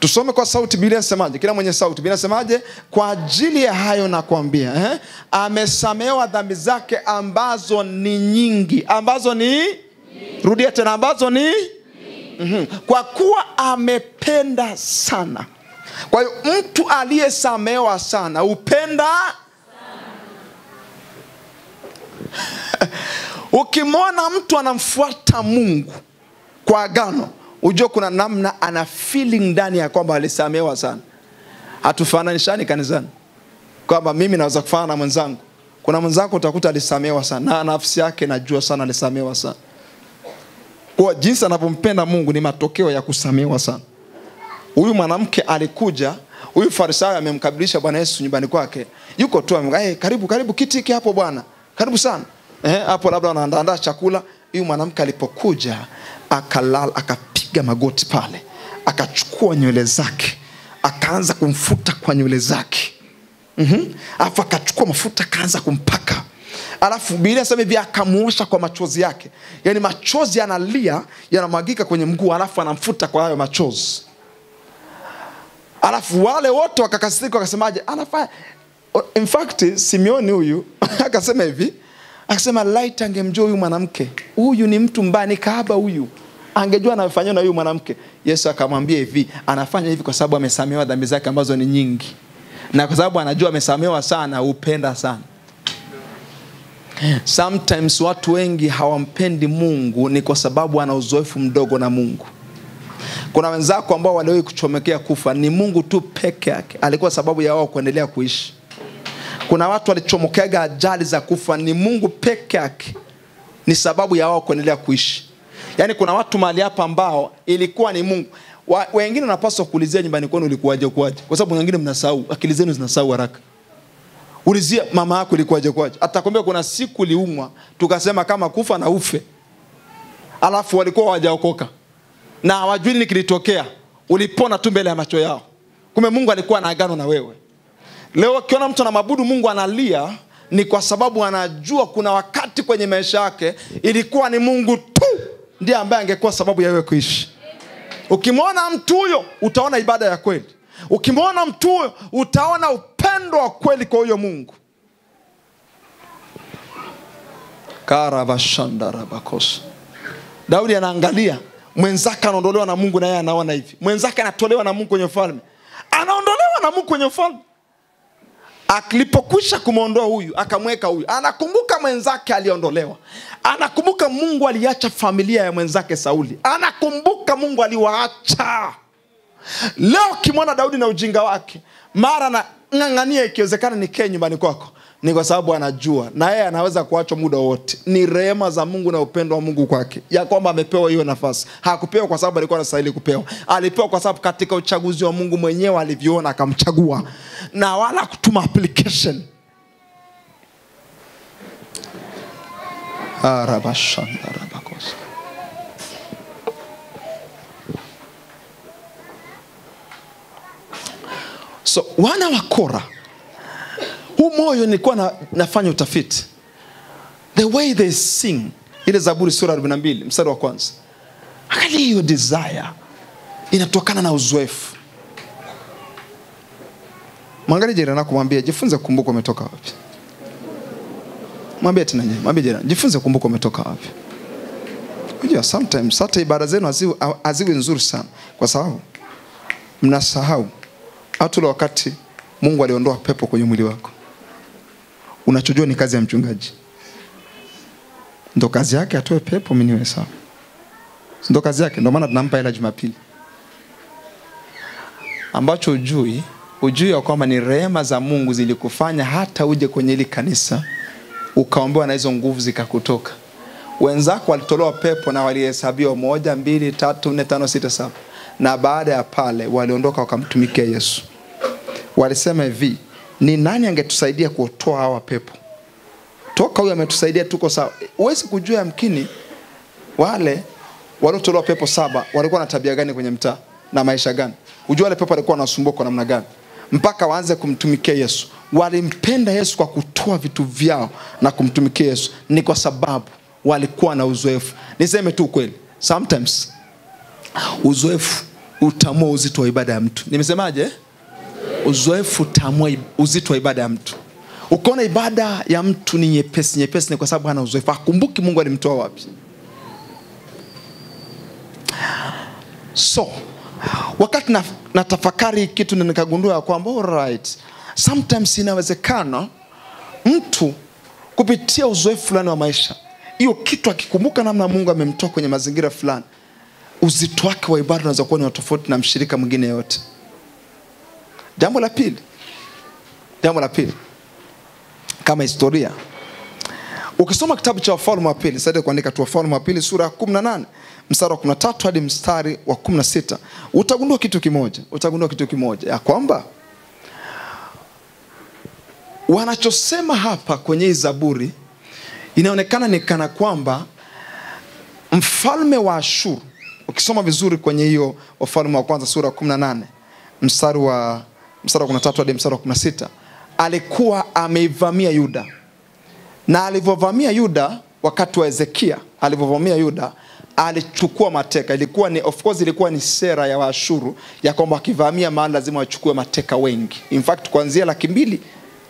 Tusome kwa sauti Biblia inasemaje? Kila mwenye sauti Biblia inasemaje? Kwa ajili ya hayo nakwambia, amesamehewa dhambi zake ambazo ni nyingi. Ambazo ni? Rudia tena, ambazo ni? Kwa kuwa amependa sana. Kwa hiyo mtu aliyesamehewa sana upenda sana. Ukimwona mtu anamfuata Mungu kwa agano, ujue kuna namna ana feeling ndani ya kwamba alisamehewa sana. Hatufananishani kanisani kwamba mimi naweza kufanana na mwenzangu. Kuna mwenzako utakuta alisamehewa sana na nafsi yake najua sana alisamehewa sana. Kwa jinsi anavyompenda Mungu ni matokeo ya kusamehewa sana. Huyu mwanamke alikuja, huyu Farisayo amemkabilisha Bwana Yesu nyumbani kwake. Yuko tu karibu kiti hiki hapo bwana. Karibu sana. Hapo labda anaandaa chakula. Huyu mwanamke alipokuja akalala, akapiga magoti pale. Akachukua nywele zake, akaanza kumfuta kwa nywele zake. Alafu akachukua mafuta akaanza kumpaka. Alafu Biblia inasema hivi akamuosha kwa machozi yake. Yaani machozi yanalia, yanamwagika kwenye mguu, alafu anamfuta kwa hayo machozi. Alafu wale wote wakakasirika wakasemaje? Anafanya in fact Simeoni huyu akasema hivi, akasema light angemjua huyu mwanamke. Huyu ni mtu mbaya, ni kahaba huyu. Angejua anafanywa na huyu mwanamke. Yesu akamwambia hivi, anafanya hivi kwa sababu amesamehewa dhambi zake ambazo ni nyingi. Na kwa sababu anajua amesamehewa sana, upenda sana. Sometimes watu wengi hawampendi Mungu ni kwa sababu ana uzoefu mdogo na Mungu. Kuna wenzako ambao waliwahi kuchomekea kufa, ni Mungu tu peke yake alikuwa sababu ya wao kuendelea kuishi. Kuna watu walichomokea ajali za kufa, ni Mungu peke yake ni sababu ya wao kuendelea kuishi. Yaani kuna watu mahali hapa ambao ilikuwa ni Mungu. Wengine wanapaswa kuulizia nyumbani kwenu ulikuwaje kwaje, kwa sababu wengine mnasahau, akili zenu zinasahau haraka. Ulizia mama yako ilikuwaje kwaje. Atakwambia kuna siku uliumwa, tukasema kama kufa na ufe. Alafu walikuwa hawajaokoka na hawajui nini kilitokea. Ulipona tu mbele ya macho yao. Kumbe Mungu alikuwa na agano na wewe. Leo ukiona mtu anaabudu Mungu analia, ni kwa sababu anajua kuna wakati kwenye maisha yake ilikuwa ni Mungu tu ndiye ambaye angekuwa sababu ya wewe kuishi. Ukimwona mtu huyo utaona ibada ya kweli. Ukimwona mtu huyo utaona upendo wa kweli kwa huyo Mungu. Karavashandarabakos. Daudi anaangalia mwenzake anaondolewa na Mungu na yeye anaona hivi. Mwenzake anatolewa na Mungu kwenye ufalme. Anaondolewa na Mungu kwenye ufalme. Alipokwisha kumuondoa huyu, akamweka huyu. Anakumbuka mwenzake aliondolewa. Anakumbuka Mungu aliacha familia ya mwenzake Sauli. Anakumbuka Mungu aliwaacha. Leo kimwona Daudi na ujinga wake, mara na ngangania ikiwezekana nikae nyumbani kwako. Ni kwa sababu anajua na yeye anaweza kuachwa muda wote. Ni rehema za Mungu na upendo wa Mungu kwake ya kwamba amepewa hiyo nafasi. Hakupewa kwa sababu alikuwa anastahili kupewa. Alipewa kwa sababu katika uchaguzi wa Mungu mwenyewe alivyoona akamchagua, na wala kutuma application. So wana wa Kora, huu moyo nilikuwa nafanya utafiti. The way they sing, ile Zaburi sura 42 mstari wa kwanza. Angalia hiyo desire inatokana na uzoefu. Mwangalie jirani yako, mwambie jifunze kukumbuka umetoka wapi. Mwambie tena, mwambie jirani, jifunze kukumbuka umetoka wapi. Unajua sometimes hata ibada zenu haziwi nzuri sana kwa sababu mnasahau hata ile wakati Mungu aliondoa pepo kwenye mwili wako. Unachojua ni kazi ya mchungaji. Ndio kazi yake atoe pepo mimi niwe sawa. Ndio kazi yake, ndio maana tunampa hela Jumapili. Ambacho ujui ya kwamba ni rehema za Mungu zilikufanya hata uje kwenye ile kanisa ukaombewa na hizo nguvu zikakutoka. Wenzako walitolewa pepo na walihesabiwa 1 2 3 4 5 6 7. Na baada ya pale waliondoka wakamtumikia Yesu. Walisema hivi, ni nani angetusaidia kutoa hawa pepo? Toka huyu ametusaidia tuko sawa. Huwezi kujua yamkini wale waliotolewa pepo 7 walikuwa na tabia gani kwenye mtaa na maisha gani. Ujue wale pepo walikuwa wanasumbuka kwa namna gani mpaka waanze kumtumikia Yesu. Walimpenda Yesu kwa kutoa vitu vyao na kumtumikia Yesu. Ni kwa sababu walikuwa na uzoefu. Niseme tu kweli, sometimes uzoefu utamua uzito wa ibada ya mtu. Nimesemaje? Uzoefu utamua uzito wa ibada ya mtu. Ukiona ibada ya mtu ni nyepesi ni kwa sababu hana uzoefu. Hakumbuki Mungu alimtoa wapi. So wakati natafakari kitu nikagundua kwamba alright, sometimes inawezekana mtu kupitia uzoefu fulani wa maisha, hiyo kitu akikumbuka namna Mungu amemtoa kwenye mazingira fulani, uzito wake wa ibada unaweza kuwa ni tofauti na mshirika mwingine yote. Jambo la pili, kama historia, ukisoma kitabu cha Wafalme wa Pili, sasa kuandika tu Wafalme wa Pili sura ya 18 mstari wa 13 hadi mstari wa 16, utagundua kitu kimoja ya kwamba wanachosema hapa kwenye hii Zaburi inaonekana ni kana kwamba mfalme wa Ashuru, ukisoma vizuri kwenye hiyo Wafalme wa kwanza sura ya 18 mstari wa 13 hadi mstari wa 16, alikuwa ameivamia Yuda. Na alivyovamia Yuda wakati wa Hezekia, alichukua mateka. Ilikuwa ni sera ya Waashuru ya kwamba wakivamia mahali lazima wachukue mateka wengi. In fact kuanzia 200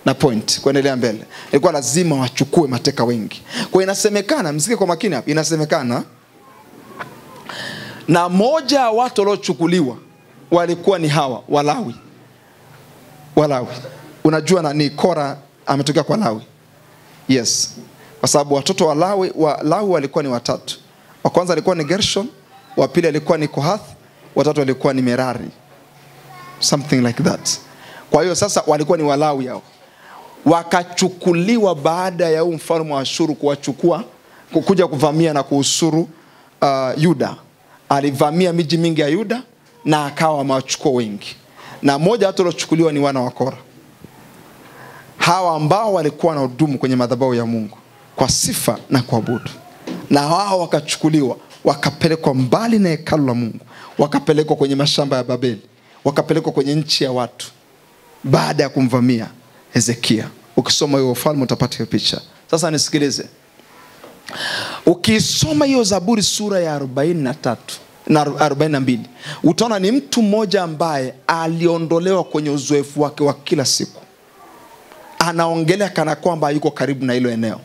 na point kuendelea mbele, ilikuwa lazima wachukue mateka wengi. Kwa inasemekana, msikie kwa makini hapa, inasemekana na moja ya watu waliochukuliwa walikuwa ni hawa Walawi. Unajua ni Kora ametokea kwa Lawi. Yes. Kwa sababu watoto wa Lawi walikuwa ni watatu. Wa kwanza alikuwa ni Gershon, wa pili alikuwa ni Kohath, wa tatu alikuwa ni Merari. Something like that. Kwa hiyo sasa walikuwa ni Walawi hao. Wakachukuliwa baada ya mfalme wa Ashuru kuwachukua, kuja kuvamia na kuusuru Yuda. Alivamia miji mingi ya Yuda na akawa amewachukua wengi. Na moja watu waliochukuliwa ni wana wa Kora. Hawa ambao walikuwa na hudumu kwenye madhabahu ya Mungu kwa sifa na kuabudu. Na wao wakachukuliwa, wakapelekwa mbali na hekalu la Mungu, wakapelekwa kwenye mashamba ya Babeli, wakapelekwa kwenye nchi ya watu baada ya kumvamia Hezekia. Ukisoma hiyo ufalme utapata hiyo picha. Sasa nisikilize. Ukisoma hiyo Zaburi sura ya 43 na 42, utaona ni mtu mmoja ambaye aliondolewa kwenye uzoefu wake wa kila siku. Anaongelea kana kwamba yuko karibu na hilo eneo.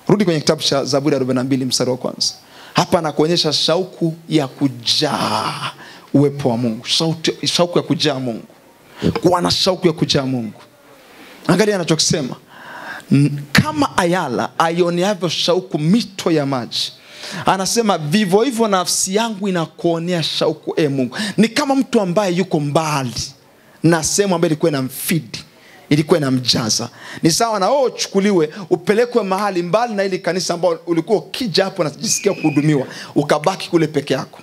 Rudi kwenye kitabu cha Zaburi 42 mstari wa kwanza. Hapa anakuonyesha shauku ya kujaa uwepo wa Mungu. Shauku ya kujaa Mungu. Kuwa na shauku ya kujaa Mungu. Angalia anachokisema. Kama ayala aioneavyo shauku mito ya maji, anasema vivyo hivyo nafsi yangu inakuonea shauku Mungu. Ni kama mtu ambaye yuko mbali na sehemu ambayo ilikuwa inamfidi, ilikuwa inamjaza. Ni sawa na wewe uchukuliwe upelekwe mahali mbali na ile kanisa ambao ulikuwa ukija hapo na kujisikia kuhudumiwa, ukabaki kule peke yako.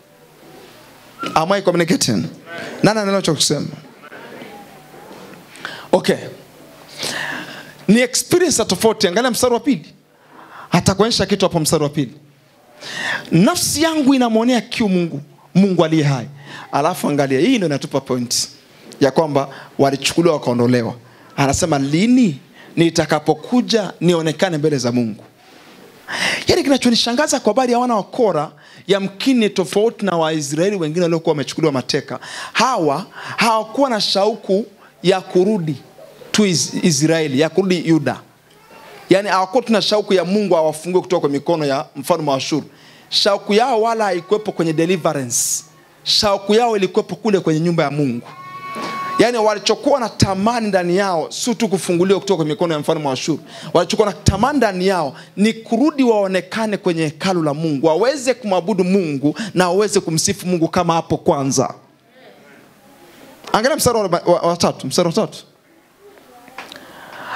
Am I communicating? Nani anaelewa cha kusema? Okay. Ni experience tofauti. Angalia mstari wa pili. Atakuonyesha kitu hapo mstari wa pili. Nafsi yangu inamwonea kiu Mungu, Mungu aliye hai. Alafu angalia, hii ndio inatupa point ya kwamba walichukuliwa wakaondolewa. Anasema lini nitakapokuja nionekane mbele za Mungu. Yaani kinachonishangaza kwa habari ya wana wa Kora, yamkini tofauti na Waisraeli wengine waliokuwa wamechukuliwa mateka, hawakuwa na shauku ya kurudi tu Israeli, ya kurudi Yuda. Yaani hawakuwa tuna shauku ya Mungu awafungue kutoka kwa mikono ya mfalme wa Ashuru. Shauku yao wala haikuwepo kwenye deliverance. Shauku yao ilikuwepo kule kwenye nyumba ya Mungu. Yaani walichokuwa na tamani ndani yao si tu kufunguliwa kutoka kwa mikono ya mfalme wa Ashuru. Walichokuwa na tamani ndani yao ni kurudi waonekane kwenye hekalu la Mungu, waweze kumwabudu Mungu na waweze kumsifu Mungu kama hapo kwanza. Angalia mstari wa 3, mstari wa 3.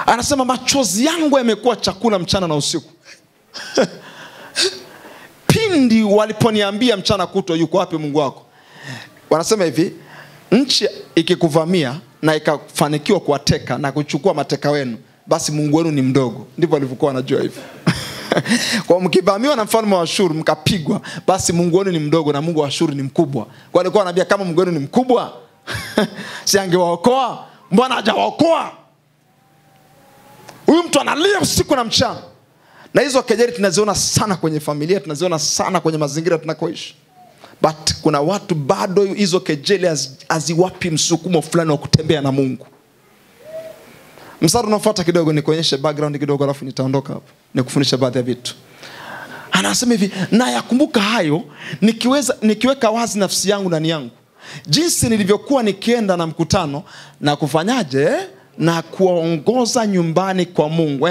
Anasema machozi yangu yamekuwa chakula mchana na usiku. Pindi waliponiambia mchana kutwa yuko wapi Mungu wako. Wanasema hivi, nchi ikikuvamia na ikafanikiwa kuwateka na kuchukua mateka wenu, basi Mungu wenu ni mdogo. Ndivyo walivyokuwa wanajua hivyo. Kwa mkivamiwa na mfalme wa Ashuru mkapigwa, basi Mungu wenu ni mdogo na Mungu wa Ashuru ni mkubwa. Kwa alikuwa anaambia kama Mungu wenu ni mkubwa, si angewaokoa? Mbona hajawaokoa? Huyu mtu analia usiku na mchana. Na hizo kejeli tunaziona sana kwenye familia, tunaziona sana kwenye mazingira tunakoishi. But kuna watu bado hizo kejeli haziwapi msukumo fulani wa kutembea na Mungu. Mstari unaofuata kidogo nikuonyeshe background kidogo, alafu nitaondoka hapo nikufundisha baadhi ya vitu. Anasema hivi, na yakumbuka hayo nikiweka wazi nafsi yangu ndani yangu, jinsi nilivyokuwa nikienda na mkutano na kufanyaje na kuongoza nyumbani kwa Mungu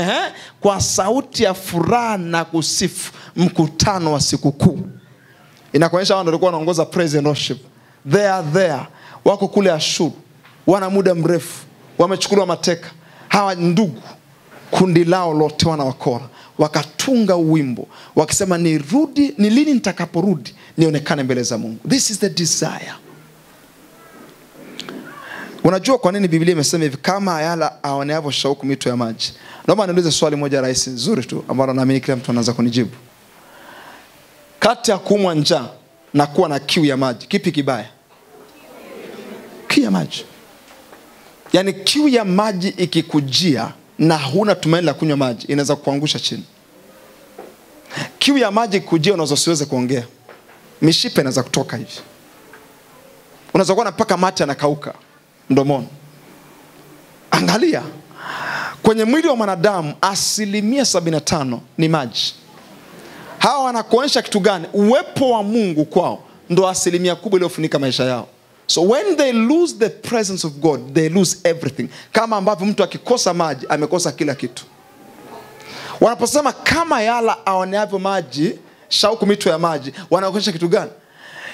kwa sauti ya furaha na kusifu mkutano wa sikukuu. Inakuonyesha wao ndio walikuwa wanaongoza praise and worship. There wako kule Ashuru, wana muda mrefu, wamechukuliwa mateka. Hawa ndugu, kundi lao lote wana wa Kora, wakatunga wimbo wakisema ni lini nitakaporudi nionekane mbele za Mungu. This is the desire. Unajua kwa nini Biblia imesema hivi, kama ayala aoneavyo shauku mito ya maji? Naomba niulize swali moja rahisi nzuri tu ambalo naamini kila mtu anaanza kunijibu. Kati ya kuumwa njaa na kuwa na kiu ya maji, kipi kibaya? Kiu ya maji. Yaani kiu ya maji ikikujia na huna tumaini la kunywa maji, inaweza kuangusha chini. Kiu ya maji ikikujia unaweza siweze kuongea. Mishipa inaweza kutoka hivi. Unaweza kuwa unapaka mate yanakauka mdomoni. Angalia, kwenye mwili wa mwanadamu 75% ni maji. Hawa wanakuonyesha kitu gani? Uwepo wa Mungu kwao ndo 1% kubwa iliyofunika maisha yao. So when they lose the presence of God, they lose everything. Kama ambavyo mtu akikosa maji amekosa kila kitu. Wanaposema kama yala aoneavyo maji, shauku mito ya maji, wanakuonyesha kitu gani?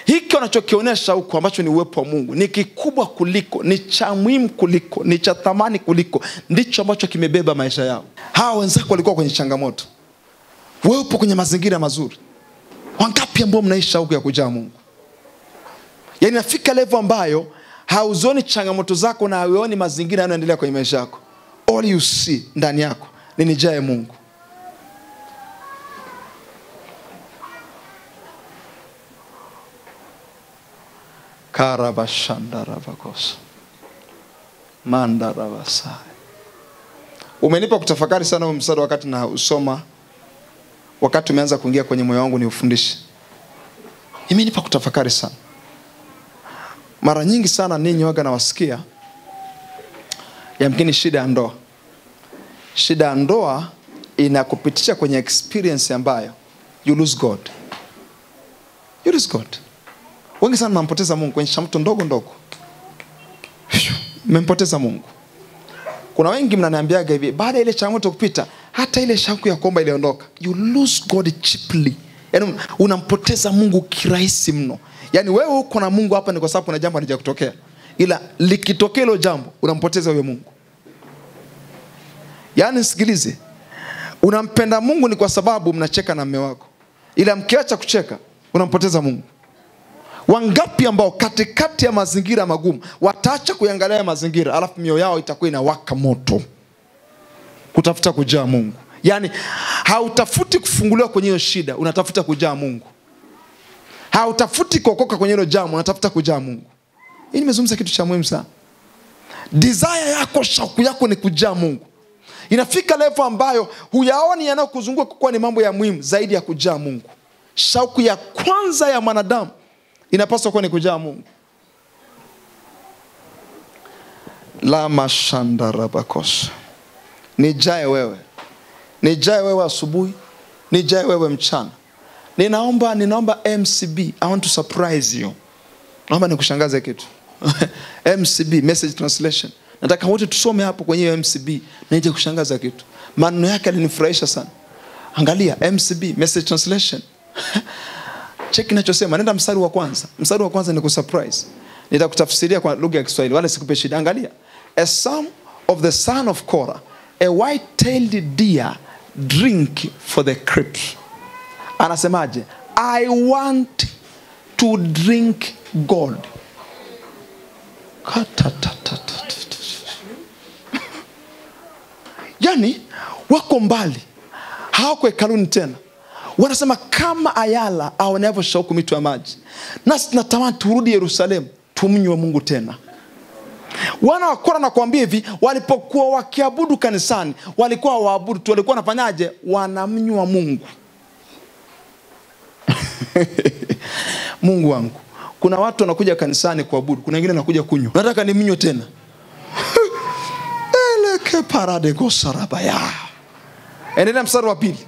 Hiki wanachokionyesha huko ambacho ni uwepo wa Mungu ni kikubwa kuliko, ni cha muhimu kuliko, ni cha thamani kuliko, ndicho ambacho kimebeba maisha yao. Hawa wenzako walikuwa kwenye changamoto, wewe upo kwenye mazingira mazuri. Wangapi ambao mnaishi shauku ya kujaa Mungu? Yaani nafika level ambayo hauzoni changamoto zako na hauoni mazingira yanayoendelea kwenye maisha yako. All you see ndani yako ni nijae Mungu. Karabashandaravakos mandaravasai. Umenipa kutafakari sana huu mstari wakati na usoma, wakati umeanza kuingia kwenye moyo wangu ni ufundishe. Imenipa kutafakari sana. Mara nyingi sana ninyi waga na wasikia yamkini shida ya ndoa. Shida ya ndoa inakupitisha kwenye experience ambayo you lose God. You lose God. Wengi sana mnampoteza Mungu kwenye changamoto ndogo ndogo. Mmempoteza Mungu. Kuna wengi mnaniambiaga hivi, baada ile changamoto kupita, hata ile shauku ya kuomba iliondoka. You lose God cheaply. Yaani unampoteza Mungu kirahisi mno. Yaani wewe uko na Mungu hapa ni kwa sababu kuna jambo halijakutokea. Ila likitokea hilo jambo unampoteza huyo Mungu. Yaani sikilize, unampenda Mungu ni kwa sababu mnacheka na mume wako. Ila mkiacha kucheka unampoteza Mungu. Wangapi ambao katikati ya mazingira magumu wataacha kuangalia mazingira, alafu mioyo yao itakuwa inawaka moto kutafuta kujaa Mungu. Yaani hautafuti kufunguliwa kwenye hiyo shida, unatafuta kujaa Mungu. Hautafuti kuokoka kwenye hilo jamu, unatafuta kujaa Mungu. Hii nimezungumza kitu cha muhimu sana. Desire yako, shauku yako ni kujaa Mungu. Inafika level ambayo huyaoni yanayokuzunguka kuwa ni mambo ya muhimu zaidi ya kujaa Mungu. Shauku ya kwanza ya mwanadamu inapaswa kuwa ni kujaa Mungu. La mashandarabakosha. Nijae wewe. Nijae wewe asubuhi, nijae wewe mchana. Ninaomba MCB, I want to surprise you. Naomba nikushangaze kitu. MCB, message translation. Nataka wote tusome hapo kwenye MCB, na nije kushangaza kitu. Maneno yake yalinifurahisha sana. Angalia MCB, message translation. Check kinachosema, nenda mstari wa kwanza. Mstari wa kwanza ni kusurprise. Nitakutafsiria kwa lugha ya Kiswahili, wala sikupe shida. Angalia. A psalm of the son of Korah, a white-tailed deer drink for the crips. Anasemaje? I want to drink God. Yani wako mbali, hawako hekaluni tena. Wanasema kama ayala aonavyo shauku mito ya maji, nasi tunatamani turudi Yerusalemu tumnywe Mungu tena. Wana wa Kora nakwambia hivi, walipokuwa wakiabudu kanisani, walikuwa waabudu tu, walikuwa wanafanyaje? Wanamnywa Mungu. Mungu wangu, kuna watu wanakuja kanisani kuabudu, kuna wengine wanakuja kunywa. Nataka nimnywe tena. Eleke parade gosarabaya. Endelea mstari wa pili.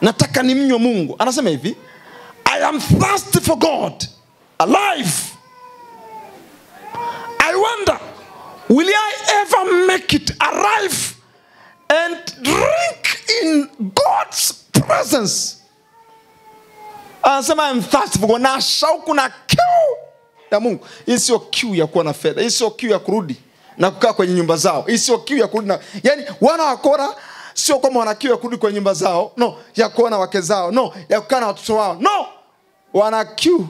Nataka nimnywe Mungu. Anasema hivi, I am thirsty for God alive. I wonder, will I ever make it arrive and drink in God's presence? Anasema I'm thirsty for God. Na shauku na kiu ya Mungu. Hii sio kiu ya kuwa na fedha. Hii sio kiu ya kurudi na kukaa kwenye nyumba zao. Hii sio kiu ya kurudi na, yani wana wa Kora sio kama wana kiu ya kurudi kwenye nyumba zao. No, ya kuona wake zao. No, ya kukaa na watoto wao. No, wana kiu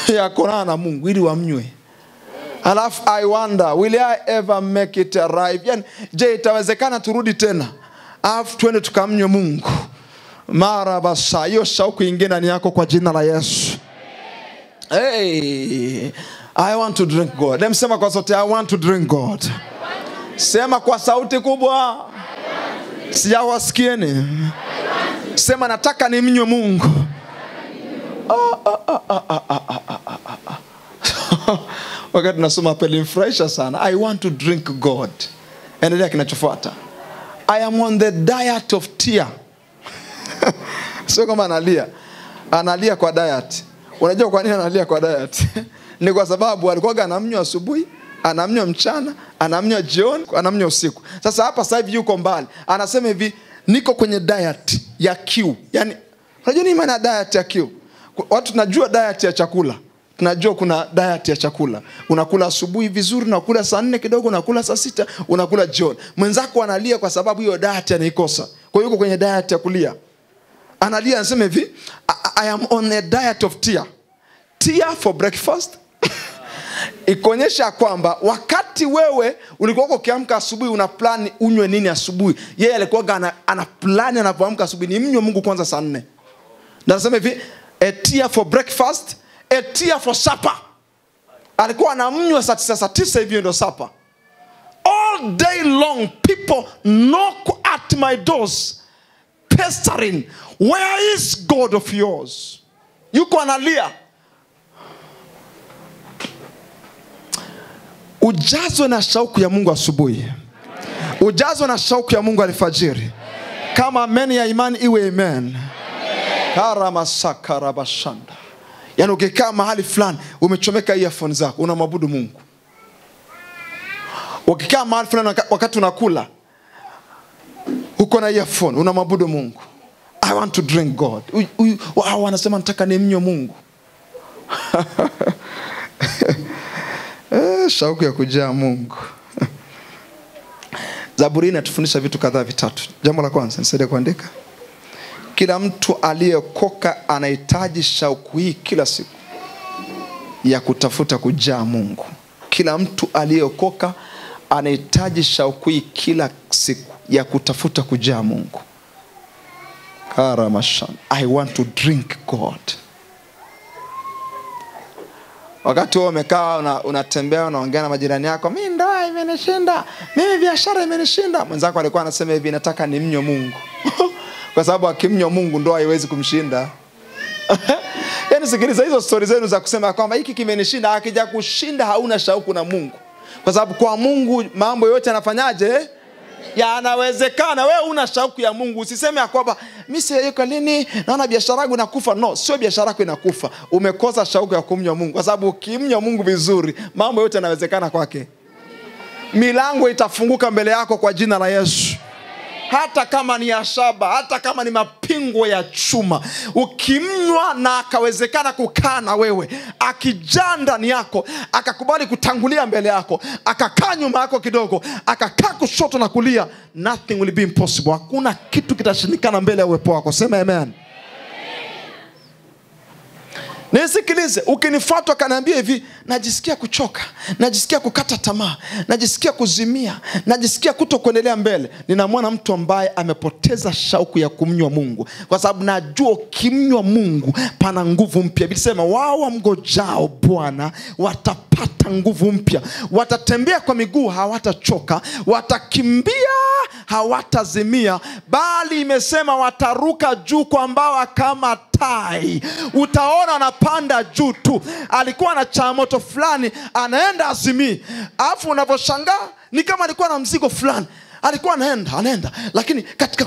ya kuona na Mungu ili wamnywe. Alafu I wonder, will I ever make it arrive? Yani, je, itawezekana turudi tena? Alafu tuende tukamnywe Mungu. Mara basa, hiyo shauku ingine ndani yako kwa jina la Yesu. Hey, I want to drink God. Dem sema kwa sauti, I want to drink God. Sema kwa sauti kubwa. Sijawasikieni. Sema nataka nimnywe Mungu. Wakati nasoma pale mfurahisha sana. I want to drink God. Endelea kinachofuata. I am on the diet of tear. Sio kama analia. Analia kwa diet. Unajua kwa nini analia kwa diet? Ni kwa sababu alikuwa anamnywa asubuhi, anamnywa mchana, anamnywa jioni, anamnywa usiku. Sasa hapa sasa hivi yuko mbali. Anasema hivi, niko kwenye diet ya kiu. Yaani unajua nini maana diet ya kiu? Watu tunajua diet ya chakula. Tunajua kuna diet ya chakula. Unakula asubuhi vizuri, unakula saa 4 kidogo, unakula saa 6, unakula jioni. Mwenzako analia kwa sababu hiyo diet anaikosa. Kwa hiyo yuko kwenye diet ya kulia. Analia anasema hivi, I am on a diet of tear. Tear for breakfast. Ikuonyesha kwamba wakati wewe ulikuwa ukiamka asubuhi una plan unywe nini asubuhi. Yeye alikuwa ana plan anapoamka asubuhi ni mnywe Mungu kwanza saa 4. Na anasema hivi, a tear for breakfast, a tear for supper. Alikuwa anamnywa saa 9 hivi ndio supper. All day long people knock at my doors pestering, where is God of yours? Yuko analia. Ujazwe na shauku ya Mungu asubuhi. Ujazwe na shauku ya Mungu alfajiri. Kama amen ya imani iwe amen. Karama sakarabashanda. Yaani ukikaa mahali fulani umechomeka earphone zako unamwabudu Mungu. Ukikaa mahali fulani wakati unakula uko na earphone unamwabudu Mungu. I want to drink God. Wao wanasema nataka nimnywe Mungu. Shauku ya kujaa Mungu. Zaburi inatufundisha vitu kadhaa vitatu. Jambo la kwanza, nisaidie kuandika. Kila mtu aliyeokoka anahitaji shauku hii kila siku ya kutafuta kujaa Mungu. Kila mtu aliyeokoka anahitaji shauku hii kila siku ya kutafuta kujaa Mungu. Karamashan, I want to drink God. Wakati wewe umekaa unatembea unaongea na majirani yako, mimi ndoa imenishinda, mimi biashara imenishinda, mwenzako alikuwa anasema hivi, nataka nimnywe Mungu. Kwa sababu akimnywa Mungu ndoa haiwezi kumshinda. Yaani sikiliza hizo story zenu za kusema kwamba hiki kimenishinda, akija kushinda hauna shauku na Mungu. Kwa sababu kwa Mungu mambo yote yanafanyaje? Yanawezekana. Wewe una shauku ya Mungu. Usiseme kwamba mimi siyeyuka lini naona biashara yangu inakufa. No, sio biashara yako inakufa. Umekosa shauku ya kumnywa Mungu. Kwa sababu ukimnywa Mungu vizuri, mambo yote yanawezekana kwake. Milango itafunguka mbele yako kwa jina la Yesu. Hata kama ni ya shaba, hata kama ni mapingo ya chuma, ukimnywa na akawezekana kukaa na wewe, akijaa ndani yako, akakubali kutangulia mbele yako, akakaa nyuma yako kidogo, akakaa kushoto na kulia, nothing will be impossible. Hakuna kitu kitashindikana mbele ya uwepo wako. Sema amen. Nisikilize, ukinifuata kaniambia hivi, najisikia kuchoka, najisikia kukata tamaa, najisikia kuzimia, najisikia kutokuendelea mbele, ninamwona mtu ambaye amepoteza shauku ya kumnywa Mungu. Kwa sababu najua ukimnywa Mungu pana nguvu mpya. Biblia inasema wao wamngojao Bwana watapata nguvu mpya. Watatembea kwa miguu hawatachoka, watakimbia hawatazimia, bali imesema wataruka juu kwa mbawa kama tai. Utaona anapanda juu tu. Alikuwa na changamoto fulani, anaenda azimii. Alafu unaposhangaa ni kama alikuwa na mzigo fulani, alikuwa anaenda, lakini katika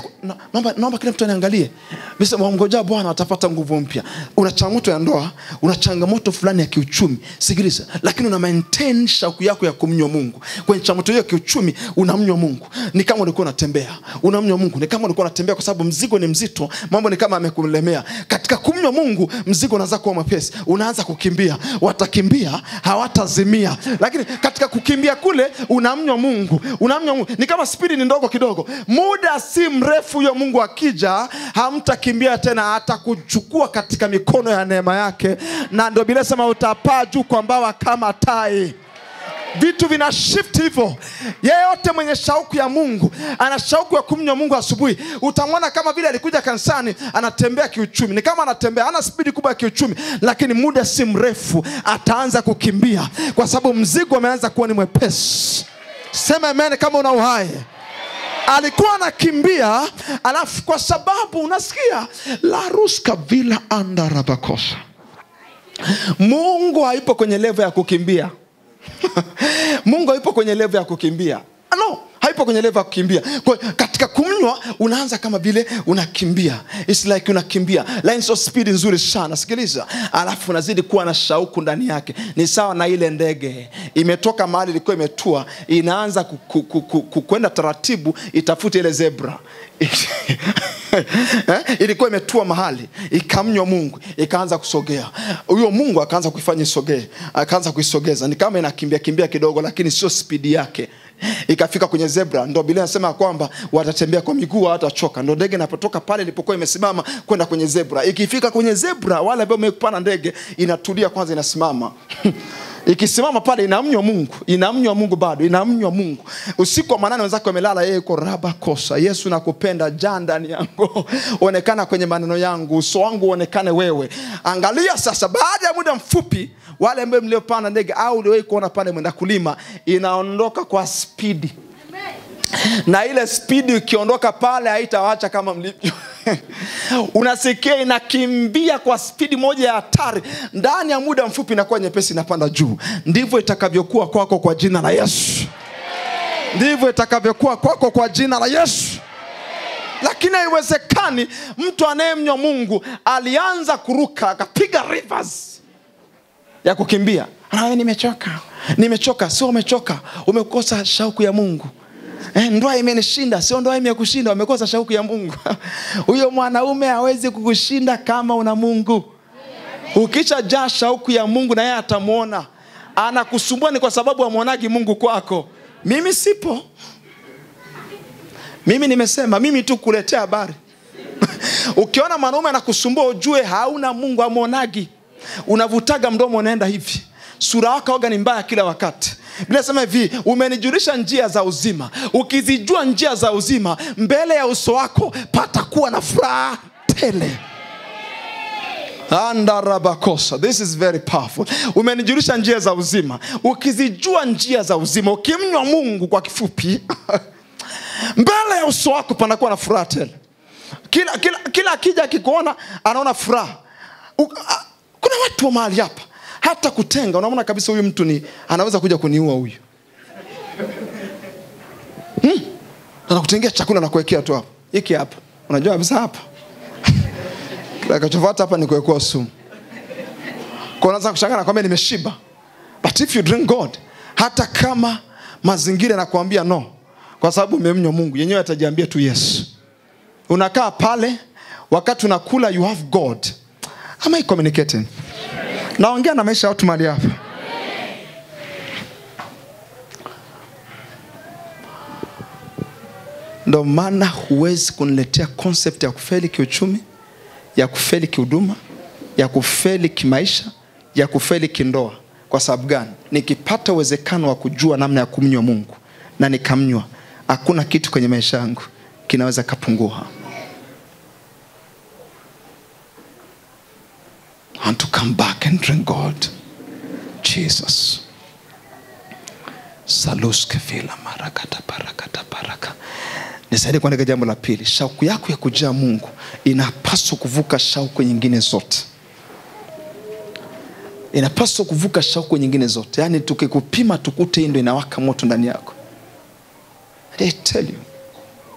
naomba kila mtu aniangalie. Msema wamngojao Bwana watapata nguvu mpya. Una changamoto ya ndoa, una changamoto fulani ya kiuchumi, sikiliza, lakini una maintain shauku yako ya kumnywa Mungu. Kwenye changamoto hiyo ya kiuchumi unamnywa Mungu. Ni kama ulikuwa unatembea, unamnywa Mungu. Ni kama ulikuwa unatembea kwa sababu mzigo ni mzito, mambo ni kama amekulemea. Katika kumnywa Mungu mzigo unaanza kuwa mwepesi, unaanza kukimbia. Watakimbia hawatazimia. Lakini katika kukimbia kule unamnywa Mungu. Ni kama spidi ni ndogo kidogo. Muda si mrefu huyo Mungu akija, hamtakimbia tena, atakuchukua katika mikono ya neema yake. Na ndio Biblia inasema utapaa juu kwa mbawa kama tai. Vitu vina shift hivyo. Yeyote mwenye shauku ya Mungu, ana shauku ya kumnywa Mungu asubuhi, utamwona kama vile alikuja kanisani anatembea kiuchumi. Ni kama anatembea, hana spidi kubwa ya kiuchumi, lakini muda si mrefu ataanza kukimbia kwa sababu mzigo umeanza kuwa ni mwepesi. Sema amen kama una uhai. Alikuwa anakimbia, alafu kwa sababu unasikia la ruska vila andarabakosa. Mungu haipo kwenye level ya kukimbia. Mungu haipo kwenye level ya kukimbia. No, haipo kwenye level ya kukimbia. Kwa katika kumnywa unaanza kama vile unakimbia. It's like unakimbia. Lines of speed nzuri sana. Sikiliza. Alafu unazidi kuwa na shauku ndani yake. Ni sawa na ile ndege. Imetoka mahali ilikuwa imetua, inaanza kwenda taratibu itafute ile zebra. Ilikuwa imetua mahali, ikamnywa Mungu, ikaanza kusogea. Huyo Mungu akaanza kuifanya isogee, akaanza kuisogeza. Ni kama inakimbia kidogo, lakini sio spidi yake. Ikafika kwenye zebra. Ndio Biblia inasema kwamba watatembea kwa miguu hawatachoka. Ndio ndege inapotoka pale ilipokuwa imesimama kwenda kwenye zebra. Ikifika kwenye zebra, wale ambao wamepanda ndege inatulia kwanza, inasimama. Ikisimama pale inamnywa Mungu, inamnywa Mungu bado, inamnywa Mungu. Usiku wa manane wenzake wamelala, yeye yuko raba kosa. Yesu nakupenda, jaa ndani yangu. Onekana kwenye maneno yangu, uso wangu uonekane wewe. Angalia sasa, baada ya muda mfupi, wale ambao mliopanda ndege au uliwahi kuona pale mwenda kulima, inaondoka kwa spidi. Na ile spidi ukiondoka pale haitawaacha kama mlivyo. Unasikia inakimbia kwa spidi moja ya hatari. Ndani ya muda mfupi inakuwa nyepesi, inapanda juu. Ndivyo itakavyokuwa kwako kwa jina la Yesu. Ndivyo itakavyokuwa kwako kwa jina la Yesu. Lakini haiwezekani mtu anayemnywa Mungu alianza kuruka akapiga rivers ya kukimbia. Nimechoka. Sio umechoka, umekosa shauku ya Mungu. Ndoa imenishinda, sio ndoa imekushinda, umekosa shauku ya Mungu. Huyo mwanaume hawezi kukushinda kama una Mungu. Ukishajaa shauku ya Mungu na yeye atamuona. Anakusumbua ni kwa sababu amuonagi Mungu kwako. Mimi sipo. Mimi nimesema, mimi tu kuletea habari. Ukiona mwanaume anakusumbua ujue hauna Mungu, amuonagi. Unavutaga mdomo unaenda hivi. Sura yako waga ni mbaya kila wakati. Biblia inasema hivi, umenijulisha njia za uzima. Ukizijua njia za uzima, mbele ya uso wako patakuwa na furaha tele. Andarabakosa. This is very powerful. Umenijulisha njia za uzima. Ukizijua njia za uzima, ukimnywa Mungu kwa kifupi, mbele ya uso wako panakuwa na furaha tele. Kila akija akikuona anaona furaha. Kuna watu wa mahali hapa hata kutenga unaona kabisa huyu mtu anaweza kuja kuniua huyu. Anakutengea chakula na kuwekea tu hapo. Hiki hapa. Unajua kabisa hapa. Kila kachofuata hapa ni kuwekwa sumu. Kwa unaanza kushangaa na kwambia nimeshiba. But if you drink God, hata kama mazingira yanakuambia no, kwa sababu umemnywa Mungu, yenyewe atajiambia tu yes. Unakaa pale wakati unakula, you have God. Am I communicating? Naongea na maisha ya watu mahali hapa. Ndio maana huwezi kuniletea concept ya kufeli kiuchumi, ya kufeli kihuduma, ya kufeli kimaisha, ya kufeli kindoa. Kwa sababu gani? Nikipata uwezekano wa kujua namna ya kumnywa Mungu na nikamnywa, hakuna kitu kwenye maisha yangu kinaweza kapungua. I want to come back and drink God. Jesus. Saluske vila marakata paraka. Nisaidie kuandika jambo la pili. Shauku yako ya kujaa Mungu inapaswa kuvuka shauku nyingine zote. Inapaswa kuvuka shauku nyingine zote. Yaani tukikupima tukute hii ndio inawaka moto ndani yako. I tell you,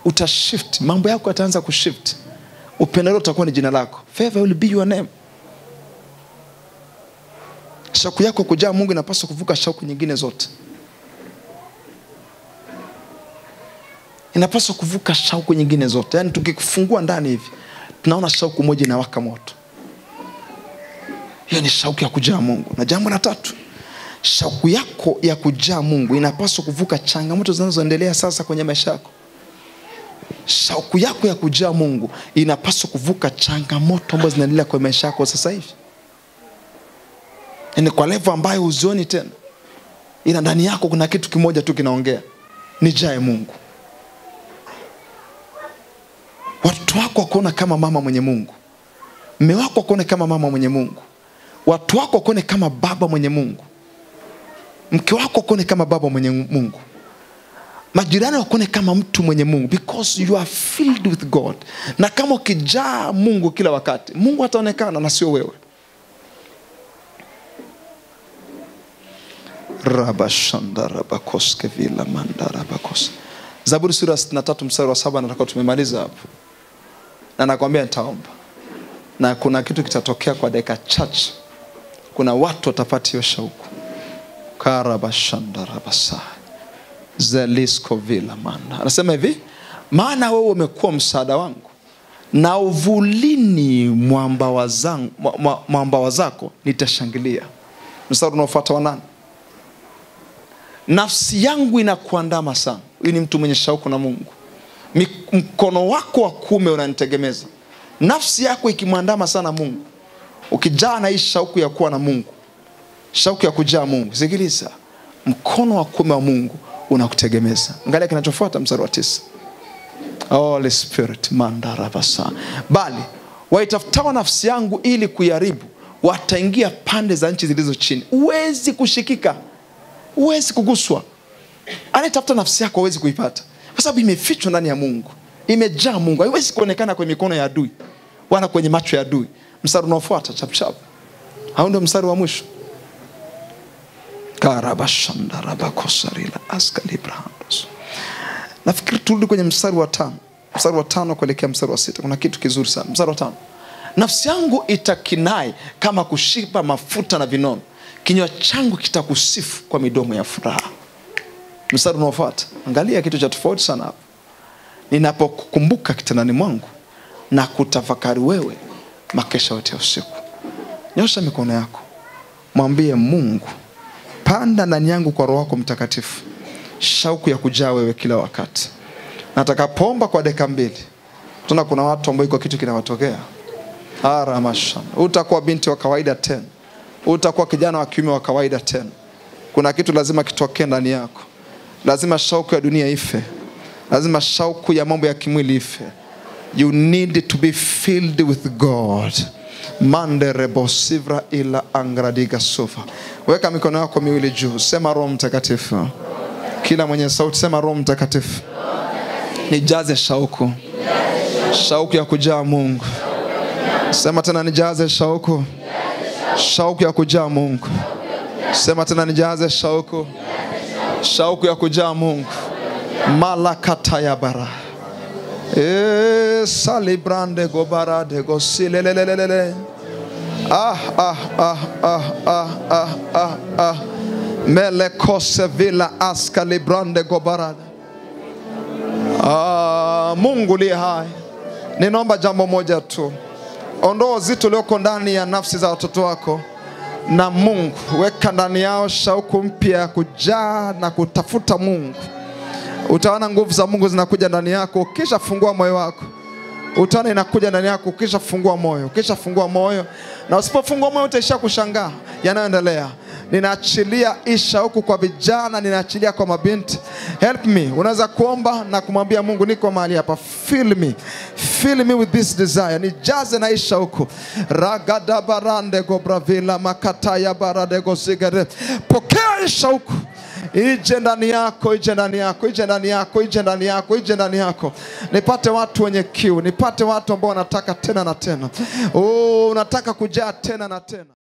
utashift. Mambo yako yataanza kushift. Upendeleo utakuwa ni jina lako. Favor will be your name. Shauku yako kujaa Mungu inapaswa kuvuka shauku nyingine zote. Inapaswa kuvuka shauku nyingine zote. Yaani tukikufungua ndani hivi, tunaona shauku moja inawaka moto. Hiyo ni shauku ya kujaa Mungu. Na jambo la tatu, shauku yako ya kujaa Mungu inapaswa kuvuka changamoto zinazoendelea sasa kwenye maisha yako. Shauku yako ya kujaa Mungu inapaswa kuvuka changamoto ambazo zinaendelea kwenye maisha yako sasa hivi. Ni kwa level ambayo uzioni tena. Ila ndani yako kuna kitu kimoja tu kinaongea. Nijae Mungu. Watu wako wakuona kama mama mwenye Mungu. Mume wako wakuone kama mama mwenye Mungu. Watu wako wakuone kama baba mwenye Mungu. Mke wako wakuone kama baba mwenye Mungu. Majirani wakuone kama mtu mwenye Mungu. Because you are filled with God. Na kama ukijaa Mungu kila wakati, Mungu ataonekana na sio wewe. Rabashandarabakoske vila mandarabakos. Zaburi sura 63 mstari wa 7 nataka tumemaliza hapo. Na nakwambia nitaomba. Na kuna kitu kitatokea kwa dakika chache. Kuna watu watapata hiyo shauku. Karabashandarabasa. Zelisko vila manda. Anasema hivi, maana wewe umekuwa msaada wangu, na uvulini mwamba wazako nitashangilia. Mstari unaofuata wa 8. Nafsi yangu inakuandama sana. Huyu ni mtu mwenye shauku na Mungu. Mkono wako wa kuume unanitegemeza. Nafsi yako ikimwandama sana Mungu, ukijaa na hii shauku ya kuwa na Mungu, shauku ya kujaa Mungu, sikiliza, mkono wa kuume wa Mungu unakutegemeza. Angalia kinachofuata mstari wa 9. Holy Spirit mandarabasa. Bali waitafutao nafsi yangu ili kuiharibu wataingia pande za nchi zilizo chini. Huwezi kushikika. Huwezi kuguswa. Anayetafuta nafsi yako huwezi kuipata. Kwa sababu imefichwa ndani ya Mungu. Imejaa Mungu. Haiwezi kuonekana kwenye mikono ya adui wala kwenye macho ya adui. Mstari unaofuata chap. Hao ndio mstari wa mwisho. Karabashandarabakosarila askalibrahandos. Nafikiri turudi kwenye mstari wa 5. Mstari wa 5 kuelekea mstari wa 6. Kuna kitu kizuri sana. Mstari wa 5. Nafsi yangu itakinai kama kushiba mafuta na vinono. Kinywa changu kitakusifu kwa midomo ya furaha. Mstari unaofuata. Angalia kitu cha tofauti sana hapo. Ninapokukumbuka kitandani mwangu na kutafakari wewe makesha yote ya usiku. Nyosha mikono yako. Mwambie Mungu, panda ndani yangu kwa Roho wako Mtakatifu shauku ya kujaa wewe kila wakati. Natakapoomba kwa dakika 2. Tuna kuna watu ambao iko kitu kinawatokea. Aramashan. Utakuwa binti wa kawaida tena. Utakuwa kijana wa kiume wa kawaida tena. Kuna kitu lazima kitokee ndani yako. Lazima shauku ya dunia ife. Lazima shauku ya mambo ya kimwili ife. You need to be filled with God. Mande rebosivra ila angradiga sofa. Weka mikono yako miwili juu. Sema Roho Mtakatifu. Kila mwenye sauti sema Roho Mtakatifu. Nijaze shauku. Shauku ya kujaa Mungu. Sema tena nijaze shauku. Shauku ya kujaa Mungu. Sema tena nijaze shauku. Shauku ya kujaa Mungu. Malakata ya bara. Salibrande gobarade gosilelelelele. Melekose vila aska librande gobarade. Mungu li hai. Ninaomba jambo moja tu. Ondoa uzito ulioko ndani ya nafsi za watoto wako na Mungu. Weka ndani yao shauku mpya ya kujaa na kutafuta Mungu. Utaona nguvu za Mungu zinakuja ndani yako ukisha fungua moyo wako. Utaona inakuja ndani yako ukisha fungua moyo. Ukisha fungua moyo, na usipofungua moyo utaisha kushangaa yanayoendelea. Ninaachilia shauku kwa vijana, ninaachilia kwa mabinti. Help me. Unaweza kuomba na kumwambia Mungu, niko mahali hapa. Fill me. Fill me with this desire. Nijaze na shauku. Ragada barande gobravila makataya barade gosigare. Pokea shauku. Ije ndani yako, ije ndani yako, ije ndani yako, ije ndani yako, ije ndani yako. Nipate watu wenye kiu, nipate watu ambao wanataka tena na tena. Unataka kujaa tena na tena.